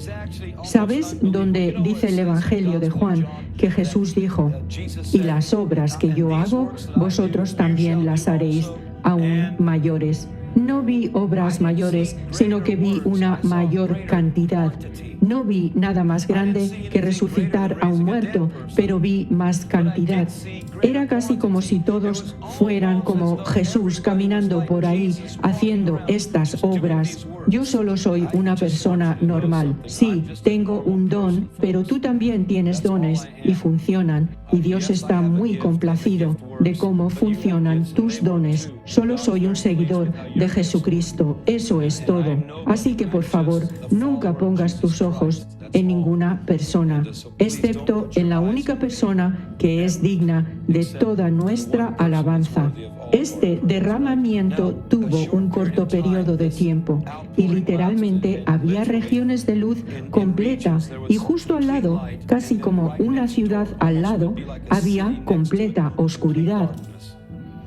¿Sabes dónde dice el Evangelio de Juan que Jesús dijo: "Y las obras que yo hago, vosotros también las haréis aún mayores"? No vi obras mayores, sino que vi una mayor cantidad. No vi nada más grande que resucitar a un muerto, pero vi más cantidad. Era casi como si todos fueran como Jesús caminando por ahí haciendo estas obras. Yo solo soy una persona normal. Sí, tengo un don, pero tú también tienes dones y funcionan. Y Dios está muy complacido de cómo funcionan tus dones. Solo soy un seguidor de Jesucristo. Eso es todo. Así que por favor, nunca pongas tus ojos en ninguna persona, excepto en la única persona que es digna de toda nuestra alabanza. Este derramamiento tuvo un corto periodo de tiempo y literalmente había regiones de luz completa y justo al lado, casi como una ciudad al lado, había completa oscuridad.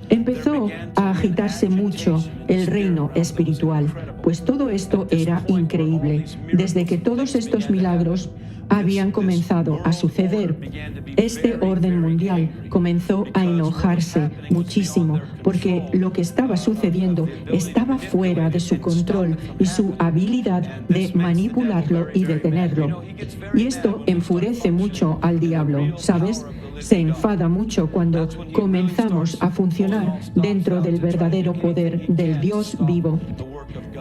Empezó a agitarse mucho el reino espiritual, pues todo esto era increíble. Desde que todos estos milagros habían comenzado a suceder, este orden mundial comenzó a enojarse muchísimo porque lo que estaba sucediendo estaba fuera de su control y su habilidad de manipularlo y detenerlo. Y esto enfurece mucho al diablo, ¿sabes? Se enfada mucho cuando comenzamos a funcionar dentro del verdadero poder del Dios vivo.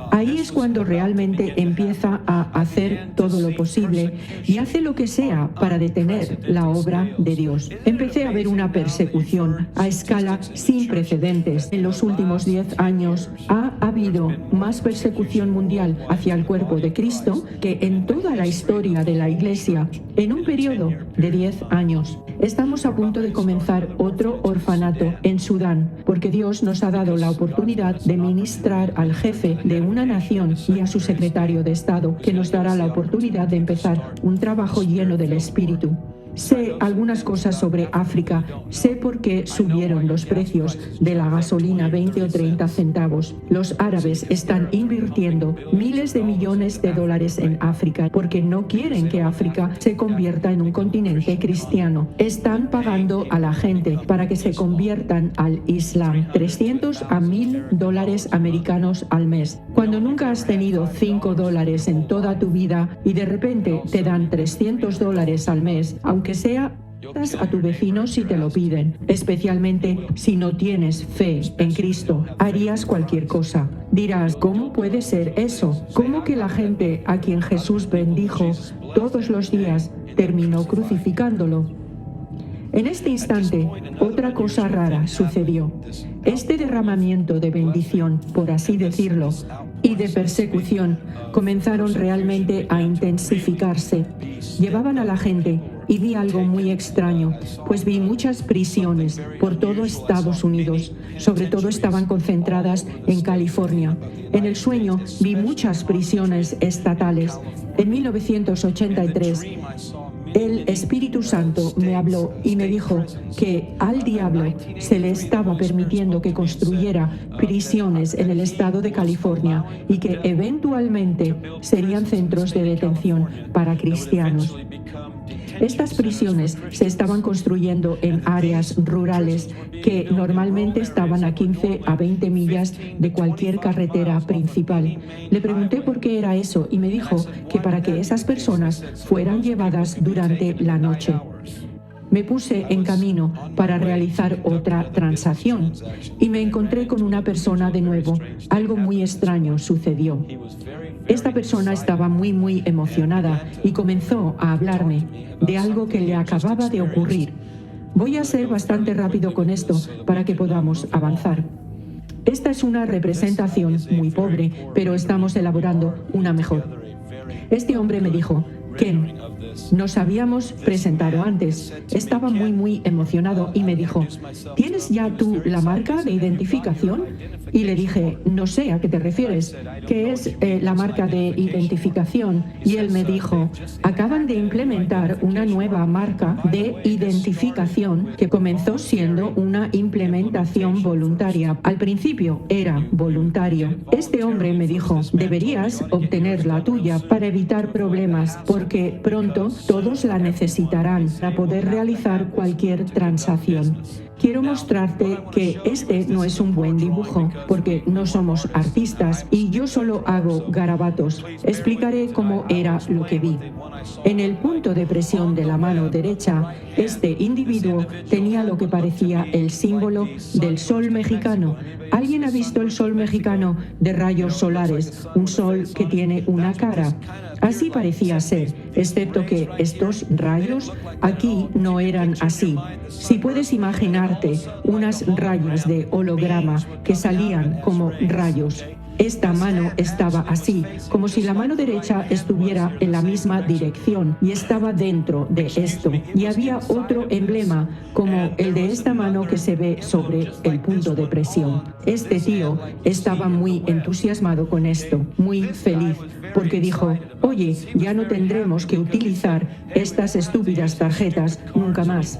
Ahí es cuando realmente empieza a hacer todo lo posible y hace lo que sea para detener la obra de Dios. Empecé a ver una persecución a escala sin precedentes. En los últimos 10 años ha habido más persecución mundial hacia el cuerpo de Cristo que en toda la historia de la Iglesia en un periodo de 10 años. Estamos a punto de comenzar otro orfanato en Sudán, porque Dios nos ha dado la oportunidad de ministrar al jefe de una nación y a su secretario de Estado, que nos dará la oportunidad de empezar un trabajo lleno del Espíritu. Sé algunas cosas sobre África. Sé por qué subieron los precios de la gasolina 20 o 30 centavos. Los árabes están invirtiendo miles de millones de dólares en África porque no quieren que África se convierta en un continente cristiano. Están pagando a la gente para que se conviertan al Islam. 300 a 1,000 dólares americanos al mes. Cuando nunca has tenido 5 dólares en toda tu vida y de repente te dan 300 dólares al mes, aunque sea a tu vecino si te lo piden, especialmente si no tienes fe en Cristo, harías cualquier cosa. Dirás, ¿cómo puede ser eso? ¿Cómo que la gente a quien Jesús bendijo todos los días terminó crucificándolo? En este instante, otra cosa rara sucedió. Este derramamiento de bendición, por así decirlo, y de persecución comenzaron realmente a intensificarse. Llevaban a la gente y vi algo muy extraño, pues vi muchas prisiones por todo Estados Unidos. Sobre todo estaban concentradas en California. En el sueño vi muchas prisiones estatales. En 1983, el Espíritu Santo me habló y me dijo que al diablo se le estaba permitiendo que construyera prisiones en el estado de California y que eventualmente serían centros de detención para cristianos. Estas prisiones se estaban construyendo en áreas rurales que normalmente estaban a 15 a 20 millas de cualquier carretera principal. Le pregunté por qué era eso y me dijo que para que esas personas fueran llevadas durante la noche. Me puse en camino para realizar otra transacción y me encontré con una persona de nuevo. Algo muy extraño sucedió. Esta persona estaba muy emocionada y comenzó a hablarme de algo que le acababa de ocurrir. Voy a ser bastante rápido con esto para que podamos avanzar. Esta es una representación muy pobre, pero estamos elaborando una mejor. Este hombre me dijo: Ken, nos habíamos presentado antes. Estaba muy emocionado y me dijo: ¿tienes ya tú la marca de identificación? Y le dije: no sé a qué te refieres. ¿Qué es la marca de identificación? Y él me dijo: acaban de implementar una nueva marca de identificación que comenzó siendo una implementación voluntaria. Al principio era voluntario. Este hombre me dijo: deberías obtener la tuya para evitar problemas, porque pronto todos la necesitarán para poder realizar cualquier transacción. Quiero mostrarte que este no es un buen dibujo, porque no somos artistas y yo solo hago garabatos. Explicaré cómo era lo que vi. En el punto de presión de la mano derecha, este individuo tenía lo que parecía el símbolo del sol mexicano. ¿Alguien ha visto el sol mexicano de rayos solares? Un sol que tiene una cara. Así parecía ser, excepto que estos rayos aquí no eran así. Si puedes imaginarte unas rayas de holograma que salían como rayos. Esta mano estaba así, como si la mano derecha estuviera en la misma dirección y estaba dentro de esto. Y había otro emblema, como el de esta mano que se ve sobre el punto de presión. Este tío estaba muy entusiasmado con esto, muy feliz, porque dijo: oye, ya no tendremos que utilizar estas estúpidas tarjetas nunca más.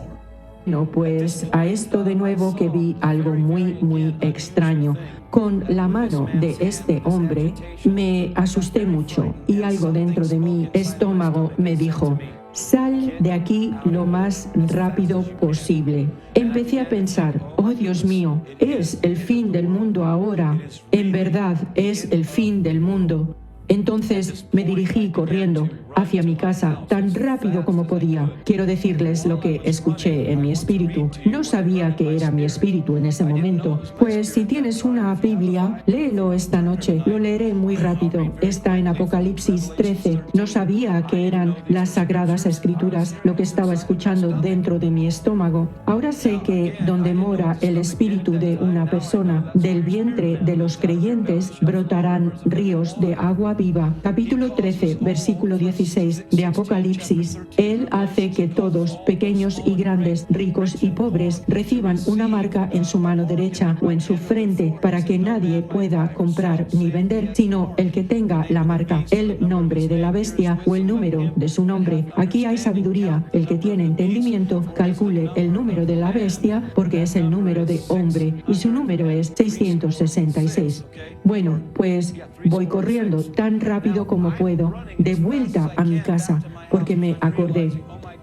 No, pues a esto de nuevo que vi algo muy extraño. Con la mano de este hombre me asusté mucho y algo dentro de mi estómago me dijo: sal de aquí lo más rápido posible. Empecé a pensar: oh Dios mío, es el fin del mundo ahora. En verdad es el fin del mundo. Entonces me dirigí corriendo hacia mi casa tan rápido como podía. Quiero decirles lo que escuché en mi espíritu. No sabía que era mi espíritu en ese momento. Pues si tienes una Biblia, léelo esta noche. Lo leeré muy rápido. Está en Apocalipsis 13. No sabía que eran las Sagradas Escrituras lo que estaba escuchando dentro de mi estómago. Ahora sé que donde mora el espíritu de una persona, del vientre de los creyentes brotarán ríos de agua viva. Capítulo 13, versículo 16 de Apocalipsis. Él hace que todos, pequeños y grandes, ricos y pobres, reciban una marca en su mano derecha o en su frente, para que nadie pueda comprar ni vender, sino el que tenga la marca, el nombre de la bestia o el número de su nombre. Aquí hay sabiduría. El que tiene entendimiento, calcule el número de la bestia, porque es el número de hombre y su número es 666. Bueno, pues voy corriendo tan rápido como puedo de vuelta a mi casa, porque me acordé: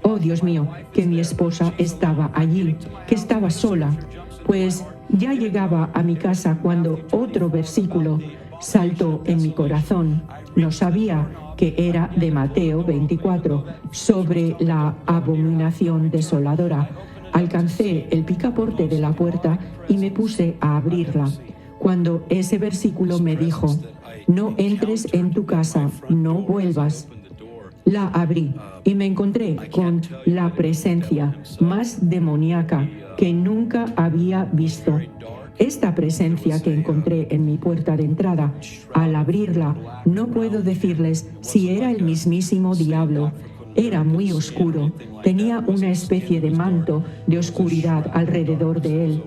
oh Dios mío, que mi esposa estaba allí, que estaba sola. Pues ya llegaba a mi casa cuando otro versículo saltó en mi corazón. No sabía que era de Mateo 24, sobre la abominación desoladora. Alcancé el picaporte de la puerta y me puse a abrirla, cuando ese versículo me dijo: no entres en tu casa, no vuelvas. La abrí y me encontré con la presencia más demoníaca que nunca había visto. Esta presencia que encontré en mi puerta de entrada, al abrirla, no puedo decirles si era el mismísimo diablo. Era muy oscuro, tenía una especie de manto de oscuridad alrededor de él.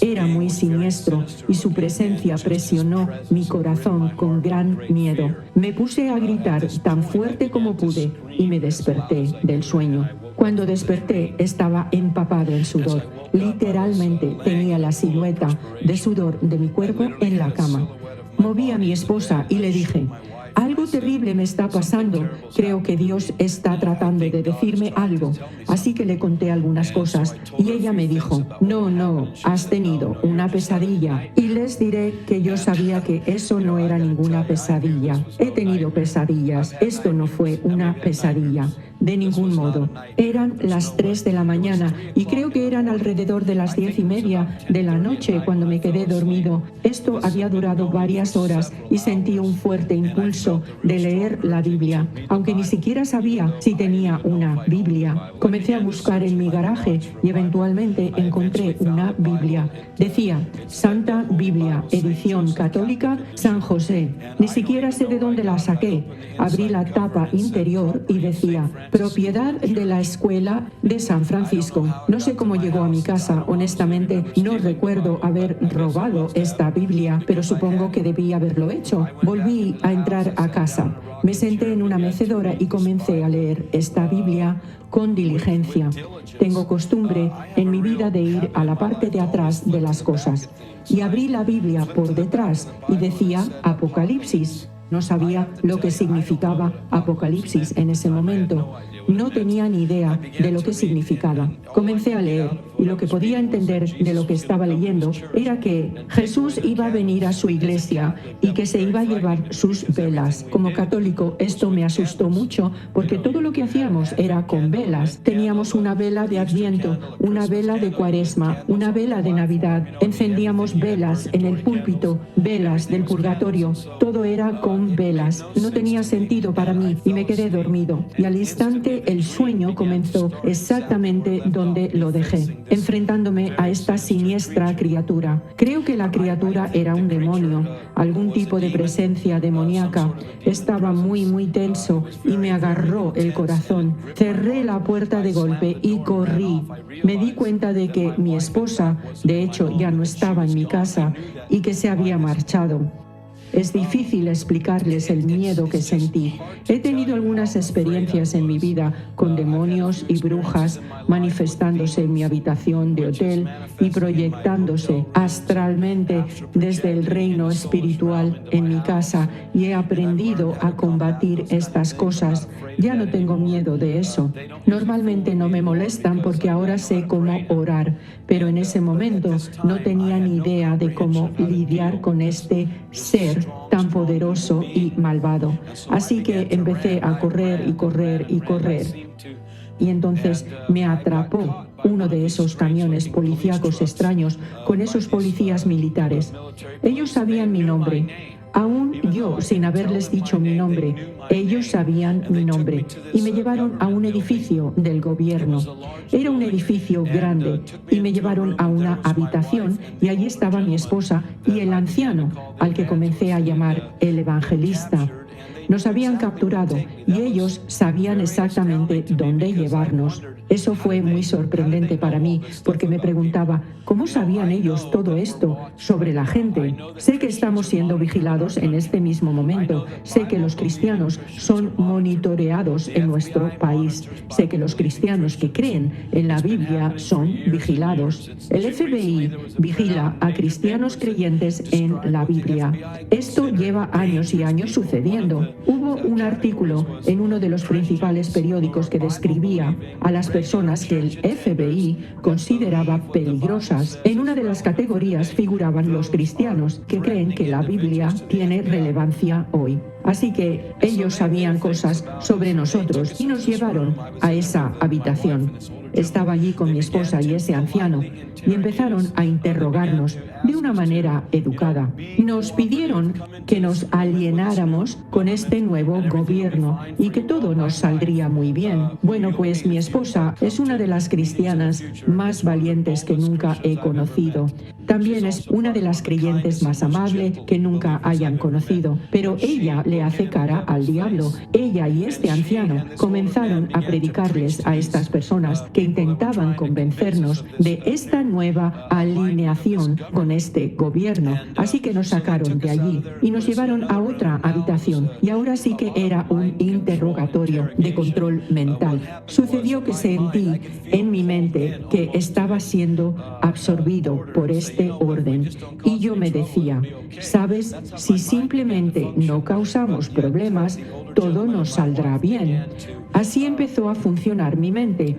Era muy siniestro y su presencia presionó mi corazón con gran miedo. Me puse a gritar tan fuerte como pude y me desperté del sueño. Cuando desperté estaba empapado en sudor. Literalmente tenía la silueta de sudor de mi cuerpo en la cama. Moví a mi esposa y le dije: algo terrible me está pasando. Creo que Dios está tratando de decirme algo. Así que le conté algunas cosas y ella me dijo: no, has tenido una pesadilla. Y les diré que yo sabía que eso no era ninguna pesadilla. He tenido pesadillas. Esto no fue una pesadilla. De ningún modo. Eran las 3 de la mañana y creo que eran alrededor de las 10:30 de la noche cuando me quedé dormido. Esto había durado varias horas y sentí un fuerte impulso de leer la Biblia, aunque ni siquiera sabía si tenía una Biblia. Comencé a buscar en mi garaje y eventualmente encontré una Biblia. Decía Santa Biblia, edición católica San José. Ni siquiera sé de dónde la saqué. Abrí la tapa interior y decía propiedad de la Escuela de San Francisco. No sé cómo llegó a mi casa, honestamente no recuerdo haber robado esta Biblia, pero supongo que debí haberlo hecho. Volví a entrar a casa. Me senté en una mecedora y comencé a leer esta Biblia con diligencia. Tengo costumbre en mi vida de ir a la parte de atrás de las cosas. Y abrí la Biblia por detrás y decía Apocalipsis. No sabía lo que significaba Apocalipsis en ese momento. No tenía ni idea de lo que significaba. Comencé a leer y lo que podía entender de lo que estaba leyendo era que Jesús iba a venir a su iglesia y que se iba a llevar sus velas. Como católico esto me asustó mucho porque todo lo que hacíamos era con velas. Teníamos una vela de Adviento, una vela de Cuaresma, una vela de Navidad. Encendíamos velas en el púlpito, velas del purgatorio. Todo era con velas. No tenía sentido para mí y me quedé dormido. Y al instante el sueño comenzó exactamente donde lo dejé, enfrentándome a esta siniestra criatura. Creo que la criatura era un demonio, algún tipo de presencia demoníaca. Estaba muy tenso y me agarró el corazón. Cerré la puerta de golpe y corrí. Me di cuenta de que mi esposa, de hecho, ya no estaba en mi casa y que se había marchado. Es difícil explicarles el miedo que sentí. He tenido algunas experiencias en mi vida con demonios y brujas manifestándose en mi habitación de hotel y proyectándose astralmente desde el reino espiritual en mi casa y he aprendido a combatir estas cosas. Ya no tengo miedo de eso. Normalmente no me molestan porque ahora sé cómo orar, pero en ese momento no tenía ni idea de cómo lidiar con este ser tan poderoso y malvado. Así que empecé a correr y correr y correr. Y entonces me atrapó uno de esos camiones policíacos extraños con esos policías militares. Ellos sabían mi nombre. Aún yo, sin haberles dicho mi nombre, ellos sabían mi nombre y me llevaron a un edificio del gobierno. Era un edificio grande y me llevaron a una habitación y allí estaba mi esposa y el anciano, al que comencé a llamar el evangelista. Nos habían capturado y ellos sabían exactamente dónde llevarnos. Eso fue muy sorprendente para mí porque me preguntaba, ¿cómo sabían ellos todo esto sobre la gente? Sé que estamos siendo vigilados en este mismo momento. Sé que los cristianos son monitoreados en nuestro país. Sé que los cristianos que creen en la Biblia son vigilados. El FBI vigila a cristianos creyentes en la Biblia. Esto lleva años y años sucediendo. Hubo un artículo en uno de los principales periódicos que describía a las personas que el FBI consideraba peligrosas. En una de las categorías figuraban los cristianos que creen que la Biblia tiene relevancia hoy. Así que ellos sabían cosas sobre nosotros y nos llevaron a esa habitación. Estaba allí con mi esposa y ese anciano y empezaron a interrogarnos de una manera educada. Nos pidieron que nos alienáramos con este nuevo gobierno y que todo nos saldría muy bien. Bueno, pues mi esposa es una de las cristianas más valientes que nunca he conocido. También es una de las creyentes más amables que nunca hayan conocido, pero ella le hace cara al diablo. Ella y este anciano comenzaron a predicarles a estas personas que intentaban convencernos de esta nueva alineación con este gobierno. Así que nos sacaron de allí y nos llevaron a otra habitación y ahora sí que era un interrogatorio de control mental. Sucedió que sentí en mi mente que estaba siendo absorbido por este orden y yo me decía, ¿sabes? Si simplemente no causamos problemas, todo nos saldrá bien. Así empezó a funcionar mi mente.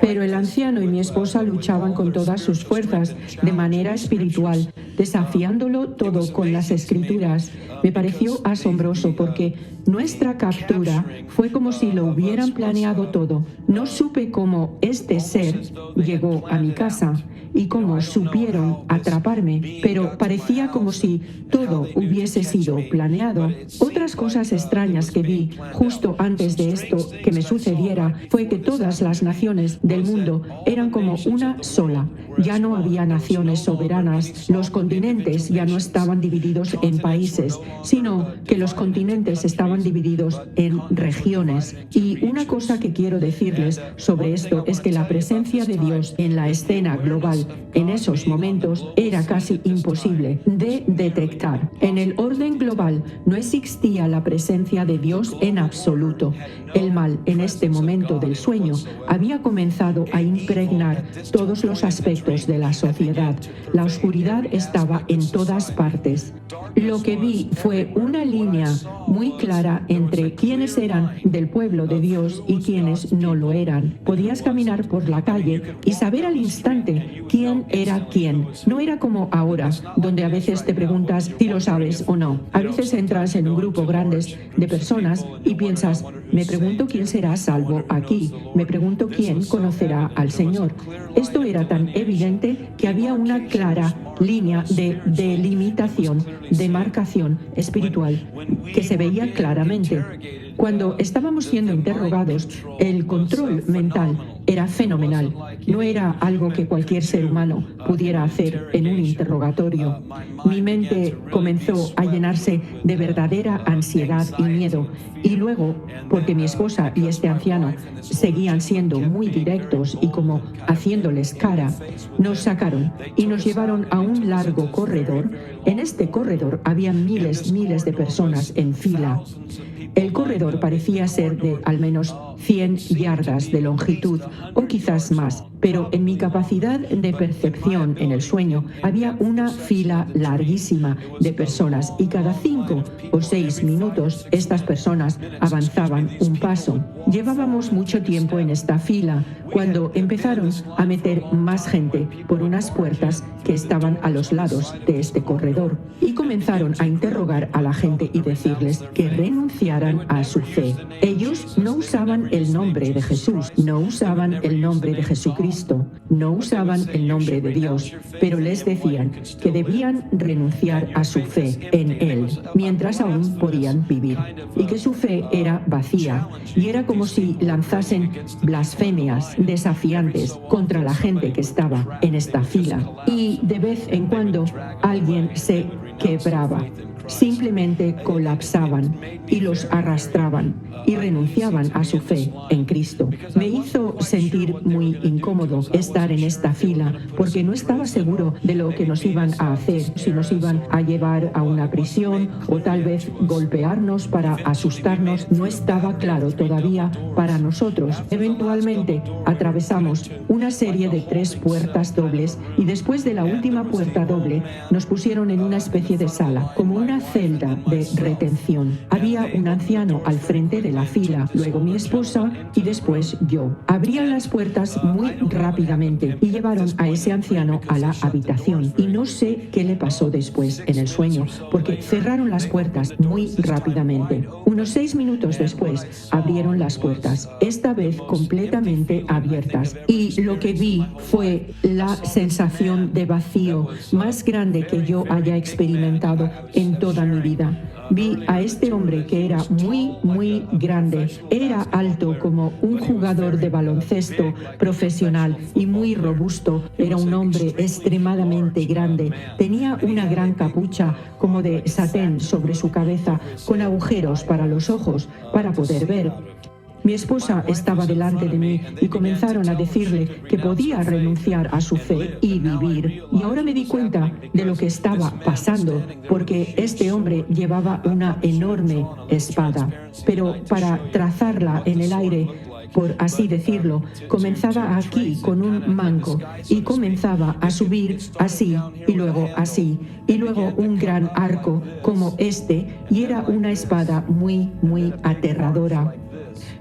Pero el anciano y mi esposa luchaban con todas sus fuerzas, de manera espiritual, desafiándolo todo con las escrituras. Me pareció asombroso porque nuestra captura fue como si lo hubieran planeado todo. No supe cómo este ser llegó a mi casa y cómo supieron atraparme, pero parecía como si todo hubiese sido planeado. Otras cosas extrañas que vi justo antes de esto que me sucediera fue que todas las naciones del mundo eran como una sola. Ya no había naciones soberanas, los continentes ya no estaban divididos en países, sino que los continentes estaban divididos en regiones. Y una cosa que quiero decirles sobre esto es que la presencia de Dios en la escena global en esos momentos era casi imposible de detectar. En el orden global no existía la presencia de Dios en absoluto. El mal en este momento del sueño había comenzado a impregnar todos los aspectos de la sociedad. La oscuridad estaba en todas partes. Lo que vi fue una línea muy clara entre quienes eran del pueblo de Dios y quienes no lo eran. Podías caminar por la calle y saber al instante quién era quién. No era como ahora, donde a veces te preguntas si lo sabes o no. A veces entras en un grupo grande de personas y piensas, me pregunto quién será salvo aquí, me pregunto quién conocerá al Señor. Esto era tan evidente que había una clara línea de delimitación, de marcación espiritual que se veía claramente. Cuando estábamos siendo interrogados, el control mental era fenomenal. No era algo que cualquier ser humano pudiera hacer en un interrogatorio. Mi mente comenzó a llenarse de verdadera ansiedad y miedo. Y luego, porque mi esposa y este anciano seguían siendo muy directos y como haciéndoles cara, nos sacaron y nos llevaron a un largo corredor. En este corredor había miles de personas en fila. El corredor parecía ser de al menos 100 yardas de longitud o quizás más, pero en mi capacidad de percepción en el sueño había una fila larguísima de personas y cada 5 o 6 minutos estas personas avanzaban un paso. Llevábamos mucho tiempo en esta fila cuando empezaron a meter más gente por unas puertas que estaban a los lados de este corredor y comenzaron a interrogar a la gente y decirles que renunciaran a su fe. Ellos no usaban el nombre de Jesús, no usaban el nombre de Jesucristo, no usaban el nombre de Dios, pero les decían que debían renunciar a su fe en Él, mientras aún podían vivir, y que su fe era vacía, y era como si lanzasen blasfemias desafiantes contra la gente que estaba en esta fila. Y de vez en cuando alguien se quebraba. Simplemente colapsaban y los arrastraban y renunciaban a su fe en Cristo. Me hizo sentir muy incómodo estar en esta fila porque no estaba seguro de lo que nos iban a hacer, si nos iban a llevar a una prisión o tal vez golpearnos para asustarnos. No estaba claro todavía para nosotros. Eventualmente atravesamos una serie de 3 puertas dobles y después de la última puerta doble nos pusieron en una especie de sala, como una celda de retención. Había un anciano al frente de la fila, luego mi esposa y después yo. Abrían las puertas muy rápidamente y llevaron a ese anciano a la habitación. Y no sé qué le pasó después en el sueño, porque cerraron las puertas muy rápidamente. Unos 6 minutos después abrieron las puertas, esta vez completamente abiertas. Y lo que vi fue la sensación de vacío más grande que yo haya experimentado en toda mi vida. Vi a este hombre que era muy grande. Era alto como un jugador de baloncesto profesional y muy robusto. Era un hombre extremadamente grande. Tenía una gran capucha como de satén sobre su cabeza con agujeros para los ojos para poder ver. Mi esposa estaba delante de mí y comenzaron a decirle que podía renunciar a su fe y vivir. Y ahora me di cuenta de lo que estaba pasando, porque este hombre llevaba una enorme espada, pero para trazarla en el aire, por así decirlo, comenzaba aquí con un mango y comenzaba a subir así y luego un gran arco como este, y era una espada muy aterradora.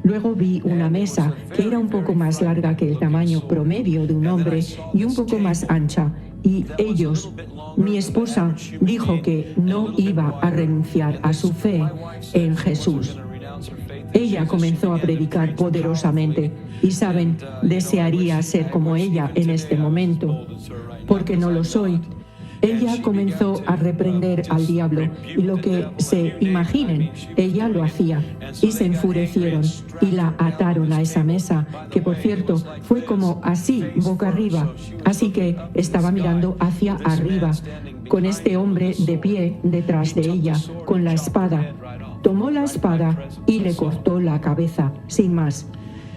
Luego vi una mesa que era un poco más larga que el tamaño promedio de un hombre y un poco más ancha. Y mi esposa, dijo que no iba a renunciar a su fe en Jesús. Ella comenzó a predicar poderosamente y, saben, desearía ser como ella en este momento, porque no lo soy. Ella comenzó a reprender al diablo y lo que se imaginen, ella lo hacía. Y se enfurecieron y la ataron a esa mesa, que por cierto fue como así, boca arriba. Así que estaba mirando hacia arriba, con este hombre de pie detrás de ella, con la espada. Tomó la espada y le cortó la cabeza, sin más,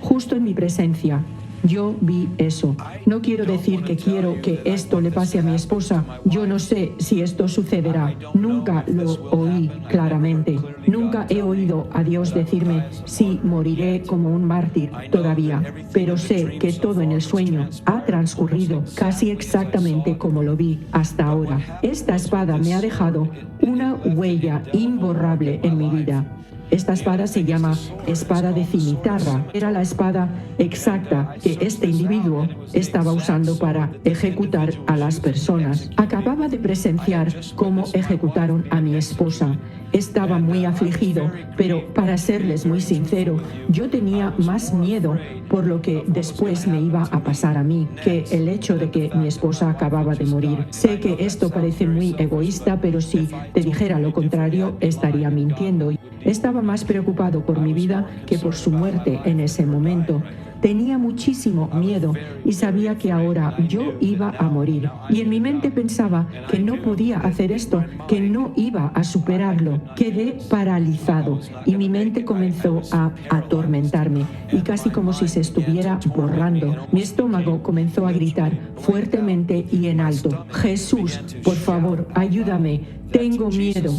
justo en mi presencia. Yo vi eso. No quiero decir que quiero que esto le pase a mi esposa. Yo no sé si esto sucederá. Nunca lo oí claramente. Nunca he oído a Dios decirme si moriré como un mártir todavía. Pero sé que todo en el sueño ha transcurrido casi exactamente como lo vi hasta ahora. Esta espada me ha dejado una huella imborrable en mi vida. Esta espada se llama espada de cimitarra. Era la espada exacta que este individuo estaba usando para ejecutar a las personas. Acababa de presenciar cómo ejecutaron a mi esposa. Estaba muy afligido, pero para serles muy sincero, yo tenía más miedo por lo que después me iba a pasar a mí que el hecho de que mi esposa acababa de morir. Sé que esto parece muy egoísta, pero si te dijera lo contrario, estaría mintiendo. Estaba más preocupado por mi vida que por su muerte en ese momento. Tenía muchísimo miedo y sabía que ahora yo iba a morir. Y en mi mente pensaba que no podía hacer esto, que no iba a superarlo. Quedé paralizado y mi mente comenzó a atormentarme y casi como si se estuviera borrando. Mi estómago comenzó a gritar fuertemente y en alto: Jesús, por favor, ayúdame, tengo miedo.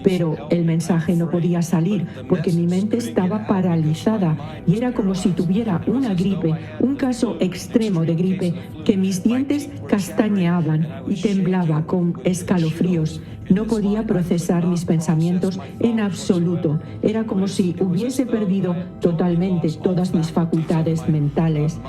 Pero el mensaje no podía salir porque mi mente estaba paralizada y era como si tuviera una gripe, un caso extremo de gripe, que mis dientes castañeaban y temblaba con escalofríos. No podía procesar mis pensamientos en absoluto. Era como si hubiese perdido totalmente todas mis facultades mentales,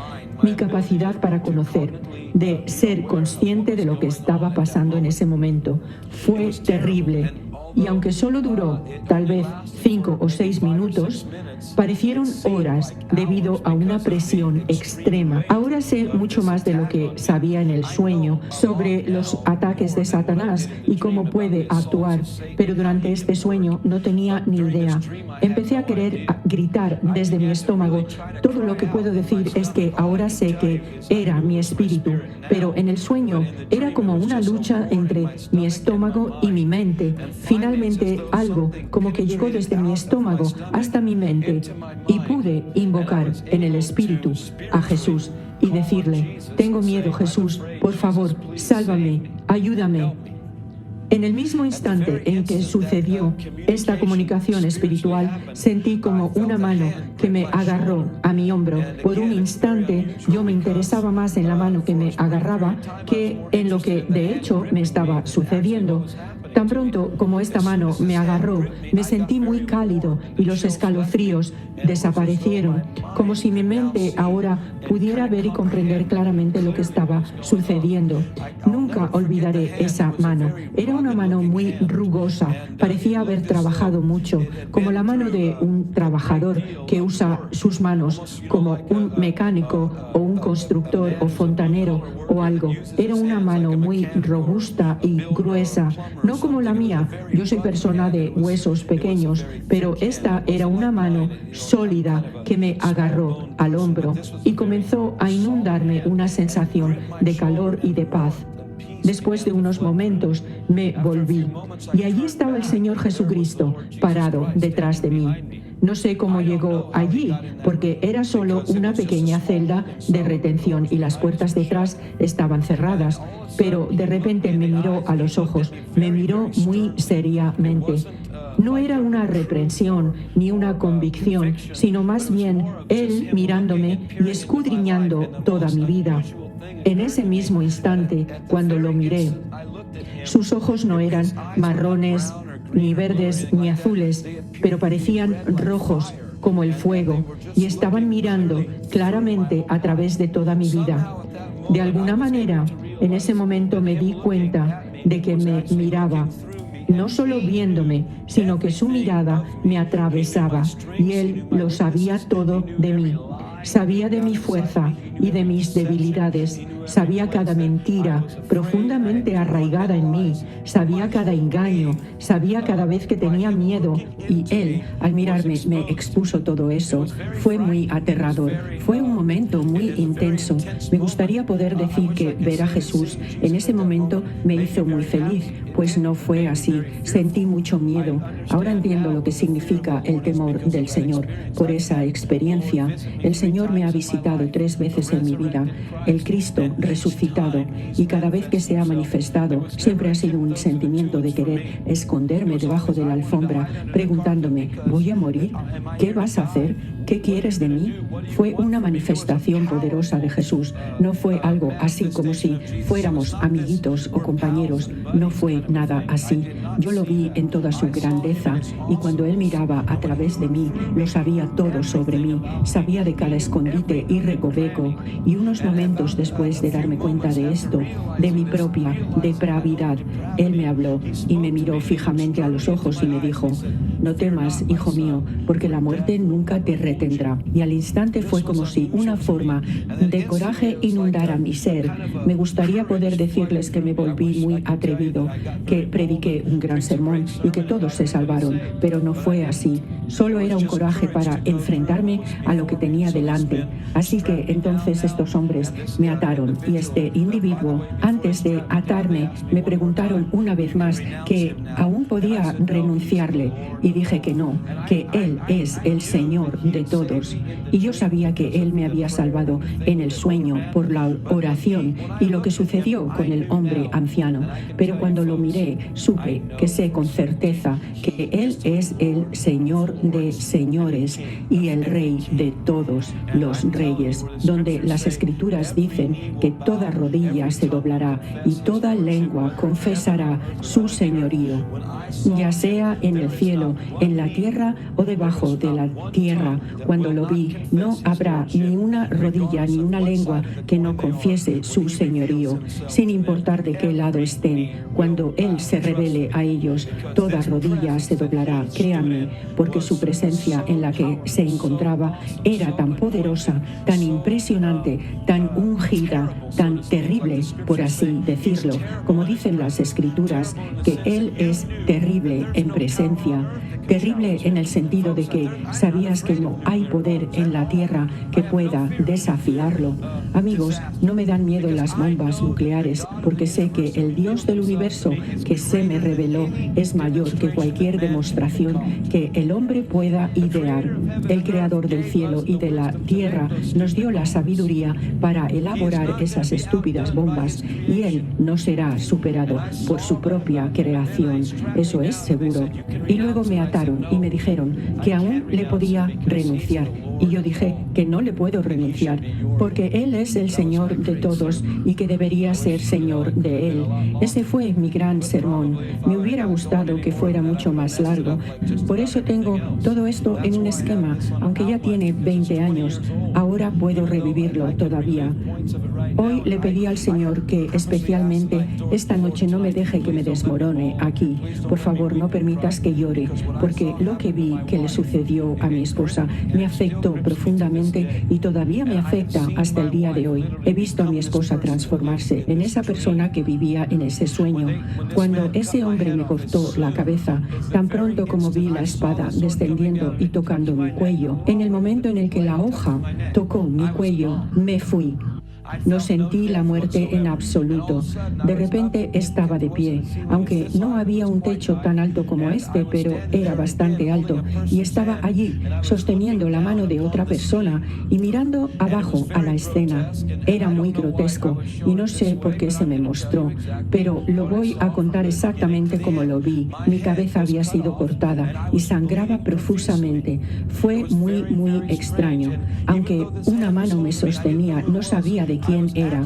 mi capacidad para conocer, de ser consciente de lo que estaba pasando en ese momento. Fue terrible. Y aunque solo duró tal vez 5 o 6 minutos, parecieron horas debido a una presión extrema. Ahora sé mucho más de lo que sabía en el sueño sobre los ataques de Satanás y cómo puede actuar, pero durante este sueño no tenía ni idea. Empecé a querer gritar desde mi estómago. Todo lo que puedo decir es que ahora sé que era mi espíritu, pero en el sueño era como una lucha entre mi estómago y mi mente. Finalmente algo como que llegó desde mi estómago hasta mi mente y pude invocar en el espíritu a Jesús y decirle: tengo miedo, Jesús, por favor, sálvame, ayúdame. En el mismo instante en que sucedió esta comunicación espiritual, sentí como una mano que me agarró a mi hombro. Por un instante yo me interesaba más en la mano que me agarraba que en lo que de hecho me estaba sucediendo. Tan pronto como esta mano me agarró, me sentí muy cálido y los escalofríos desaparecieron, como si mi mente ahora pudiera ver y comprender claramente lo que estaba sucediendo. Nunca olvidaré esa mano. Era una mano muy rugosa, parecía haber trabajado mucho, como la mano de un trabajador que usa sus manos como un mecánico o un constructor o fontanero o algo. Era una mano muy robusta y gruesa, no como la mía. Yo soy persona de huesos pequeños, pero esta era una mano sólida que me agarró al hombro y comenzó a inundarme una sensación de calor y de paz. Después de unos momentos me volví y allí estaba el Señor Jesucristo parado detrás de mí. No sé cómo llegó allí, porque era solo una pequeña celda de retención y las puertas detrás estaban cerradas, pero de repente me miró a los ojos, me miró muy seriamente. No era una reprensión ni una convicción, sino más bien Él mirándome y escudriñando toda mi vida. En ese mismo instante, cuando lo miré, sus ojos no eran marrones, ni verdes, ni azules, pero parecían rojos, como el fuego y estaban mirando claramente a través de toda mi vida. De alguna manera, en ese momento me di cuenta de que me miraba, no solo viéndome, sino que su mirada me atravesaba y él lo sabía todo de mí. Sabía de mi fuerza y de mis debilidades, sabía cada mentira profundamente arraigada en mí, sabía cada engaño, sabía cada vez que tenía miedo y él, al mirarme, me expuso todo eso. Fue muy aterrador, fue un momento muy intenso. Me gustaría poder decir que ver a Jesús en ese momento me hizo muy feliz, pues no fue así. Sentí mucho miedo. Ahora entiendo lo que significa el temor del Señor. Por esa experiencia, el Señor me ha visitado 3 veces en mi vida, el Cristo resucitado, y cada vez que se ha manifestado, siempre ha sido un sentimiento de querer esconderme debajo de la alfombra, preguntándome, ¿voy a morir? ¿Qué vas a hacer? ¿Qué quieres de mí? Fue una manifestación poderosa de Jesús. No fue algo así como si fuéramos amiguitos o compañeros. No fue nada así. Yo lo vi en toda su grandeza y cuando Él miraba a través de mí, lo sabía todo sobre mí. Sabía de cada escondite y recoveco. Y unos momentos después de darme cuenta de esto, de mi propia depravidad, Él me habló y me miró fijamente a los ojos y me dijo, no temas, hijo mío, porque la muerte nunca te retendrá. Y al instante fue como si una forma de coraje inundara mi ser. Me gustaría poder decirles que me volví muy atrevido, que prediqué un gran sermón y que todos se salvaron, pero no fue así. Solo era un coraje para enfrentarme a lo que tenía delante. Así que entonces estos hombres me ataron y este individuo, antes de atarme, me preguntaron una vez más que aún podía renunciarle y dije que no, que Él es el Señor de todos. Y yo sabía que Él me había salvado en el sueño por la oración y lo que sucedió con el hombre anciano. Pero cuando lo miré, supe que sé con certeza que Él es el Señor de señores y el Rey de todos los reyes, donde las Escrituras dicen que toda rodilla se doblará y toda lengua confesará su señorío, ya sea en el cielo, en la tierra o debajo de la tierra. Cuando lo vi, no habrá ni una rodilla ni una lengua que no confiese su señorío, sin importar de qué lado estén. Cuando Él se revele a ellos, toda rodilla se doblará, créanme, porque su presencia en la que se encontraba era tan poderosa, tan impresionante, tan ungida, tan terrible, por así decirlo, como dicen las Escrituras, que Él es terrible en presencia. Terrible en el sentido de que sabías que no hay poder en la tierra que pueda desafiarlo. Amigos, no me dan miedo las bombas nucleares, porque sé que el Dios del universo que se me reveló es mayor que cualquier demostración que el hombre pueda idear. El Creador del cielo y de la tierra nos dio la sabiduría para elaborar esas estúpidas bombas y Él no será superado por su propia creación. Eso es seguro. Y luego me ataron y me dijeron que aún le podía renunciar. Y yo dije que no le puedo renunciar, porque Él es el Señor de todos y que debería ser Señor de Él. Ese fue mi gran sermón. Me hubiera gustado que fuera mucho más largo. Por eso tengo todo esto en un esquema, aunque ya tiene 20 años. Ahora puedo revivirlo todavía. Hoy le pedí al Señor que especialmente esta noche no me deje que me desmorone aquí. Por favor, no permitas que llore, porque lo que vi que le sucedió a mi esposa me afectó profundamente y todavía me afecta hasta el día de hoy. He visto a mi esposa transformarse en esa persona que vivía en ese sueño. Cuando ese hombre me cortó la cabeza, tan pronto como vi la espada descendiendo y tocando mi cuello, en el momento en el que la hoja tocó mi cuello, me fui. No sentí la muerte en absoluto. De repente estaba de pie, aunque no había un techo tan alto como este, pero era bastante alto, y estaba allí, sosteniendo la mano de otra persona y mirando abajo a la escena. Era muy grotesco, y no sé por qué se me mostró, pero lo voy a contar exactamente como lo vi. Mi cabeza había sido cortada y sangraba profusamente. Fue muy extraño. Aunque una mano me sostenía, no sabía de de quién era.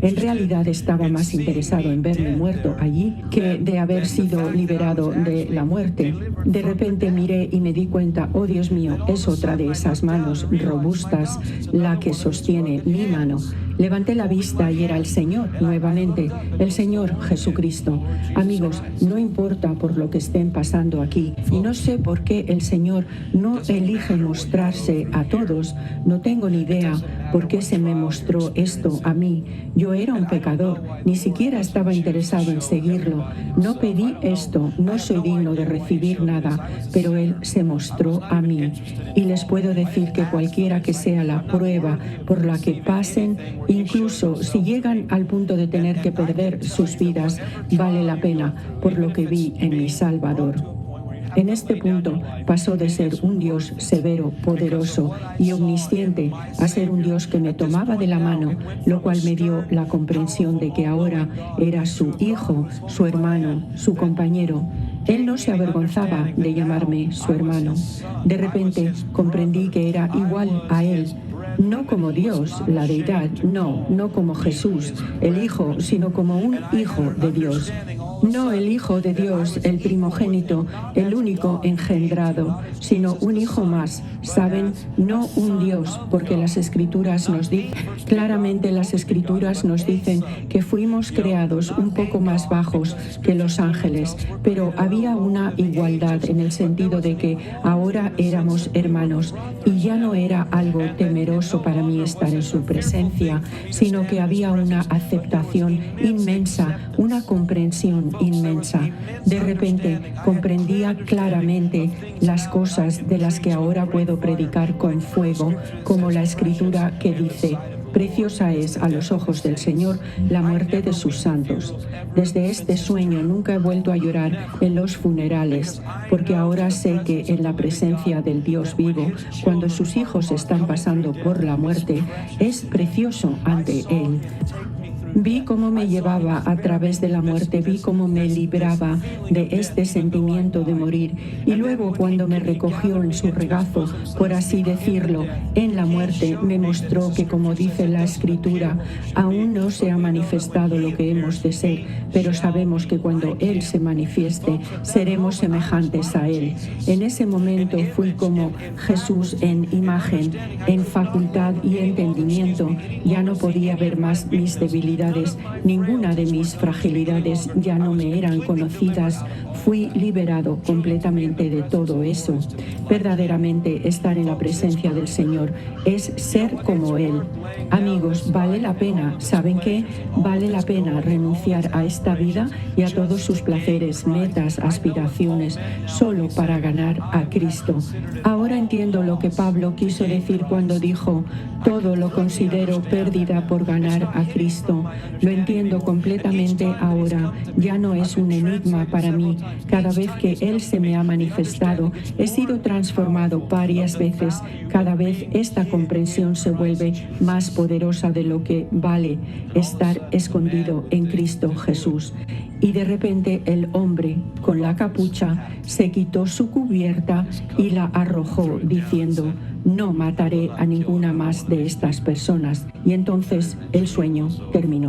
En realidad estaba más interesado en verme muerto allí que de haber sido liberado de la muerte. De repente miré y me di cuenta, oh Dios mío, es otra de esas manos robustas la que sostiene mi mano. Levanté la vista y era el Señor, nuevamente, el Señor Jesucristo. Amigos, no importa por lo que estén pasando aquí, y no sé por qué el Señor no elige mostrarse a todos. No tengo ni idea por qué se me mostró esto a mí. Yo era un pecador, ni siquiera estaba interesado en seguirlo. No pedí esto, no soy digno de recibir nada, pero Él se mostró a mí. Y les puedo decir que cualquiera que sea la prueba por la que pasen, incluso si llegan al punto de tener que perder sus vidas, vale la pena por lo que vi en mi Salvador. En este punto pasó de ser un Dios severo, poderoso y omnisciente a ser un Dios que me tomaba de la mano, lo cual me dio la comprensión de que ahora era su hijo, su hermano, su compañero. Él no se avergonzaba de llamarme su hermano. De repente comprendí que era igual a él. No como Dios, la deidad, no como Jesús, el Hijo, sino como un hijo de Dios. No el Hijo de Dios, el primogénito, el único engendrado, sino un hijo más, ¿saben? No un Dios, porque las Escrituras nos dicen, claramente las Escrituras nos dicen que fuimos creados un poco más bajos que los ángeles, pero había una igualdad en el sentido de que ahora éramos hermanos y ya no era algo temeroso para mí estar en su presencia, sino que había una aceptación inmensa, una comprensión inmensa. De repente comprendía claramente las cosas de las que ahora puedo predicar con fuego, como la Escritura que dice: preciosa es a los ojos del Señor la muerte de sus santos. Desde este sueño nunca he vuelto a llorar en los funerales, porque ahora sé que en la presencia del Dios vivo, cuando sus hijos están pasando por la muerte, es precioso ante Él. Vi cómo me llevaba a través de la muerte, vi cómo me libraba de este sentimiento de morir. Y luego, cuando me recogió en su regazo, por así decirlo, en la muerte, me mostró que, como dice la Escritura, aún no se ha manifestado lo que hemos de ser, pero sabemos que cuando Él se manifieste, seremos semejantes a Él. En ese momento fui como Jesús en imagen, en facultad y entendimiento. Ya no podía ver más mis debilidades. Ninguna de mis fragilidades ya no me eran conocidas. Fui liberado completamente de todo eso. Verdaderamente estar en la presencia del Señor es ser como Él. Amigos, vale la pena, ¿saben qué? Vale la pena renunciar a esta vida y a todos sus placeres, metas, aspiraciones, solo para ganar a Cristo. Ahora entiendo lo que Pablo quiso decir cuando dijo: todo lo considero pérdida por ganar a Cristo. Lo entiendo completamente ahora. Ya no es un enigma para mí. Cada vez que Él se me ha manifestado, he sido transformado varias veces. Cada vez esta comprensión se vuelve más poderosa de lo que vale estar escondido en Cristo Jesús. Y de repente el hombre con la capucha se quitó su cubierta y la arrojó, diciendo: no mataré a ninguna más de estas personas. Y entonces el sueño terminó.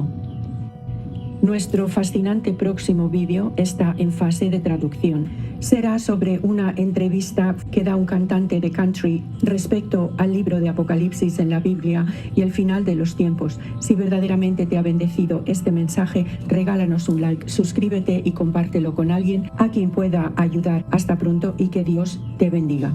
Nuestro fascinante próximo vídeo está en fase de traducción. Será sobre una entrevista que da un cantante de country respecto al libro de Apocalipsis en la Biblia y el final de los tiempos. Si verdaderamente te ha bendecido este mensaje, regálanos un like, suscríbete y compártelo con alguien a quien pueda ayudar. Hasta pronto y que Dios te bendiga.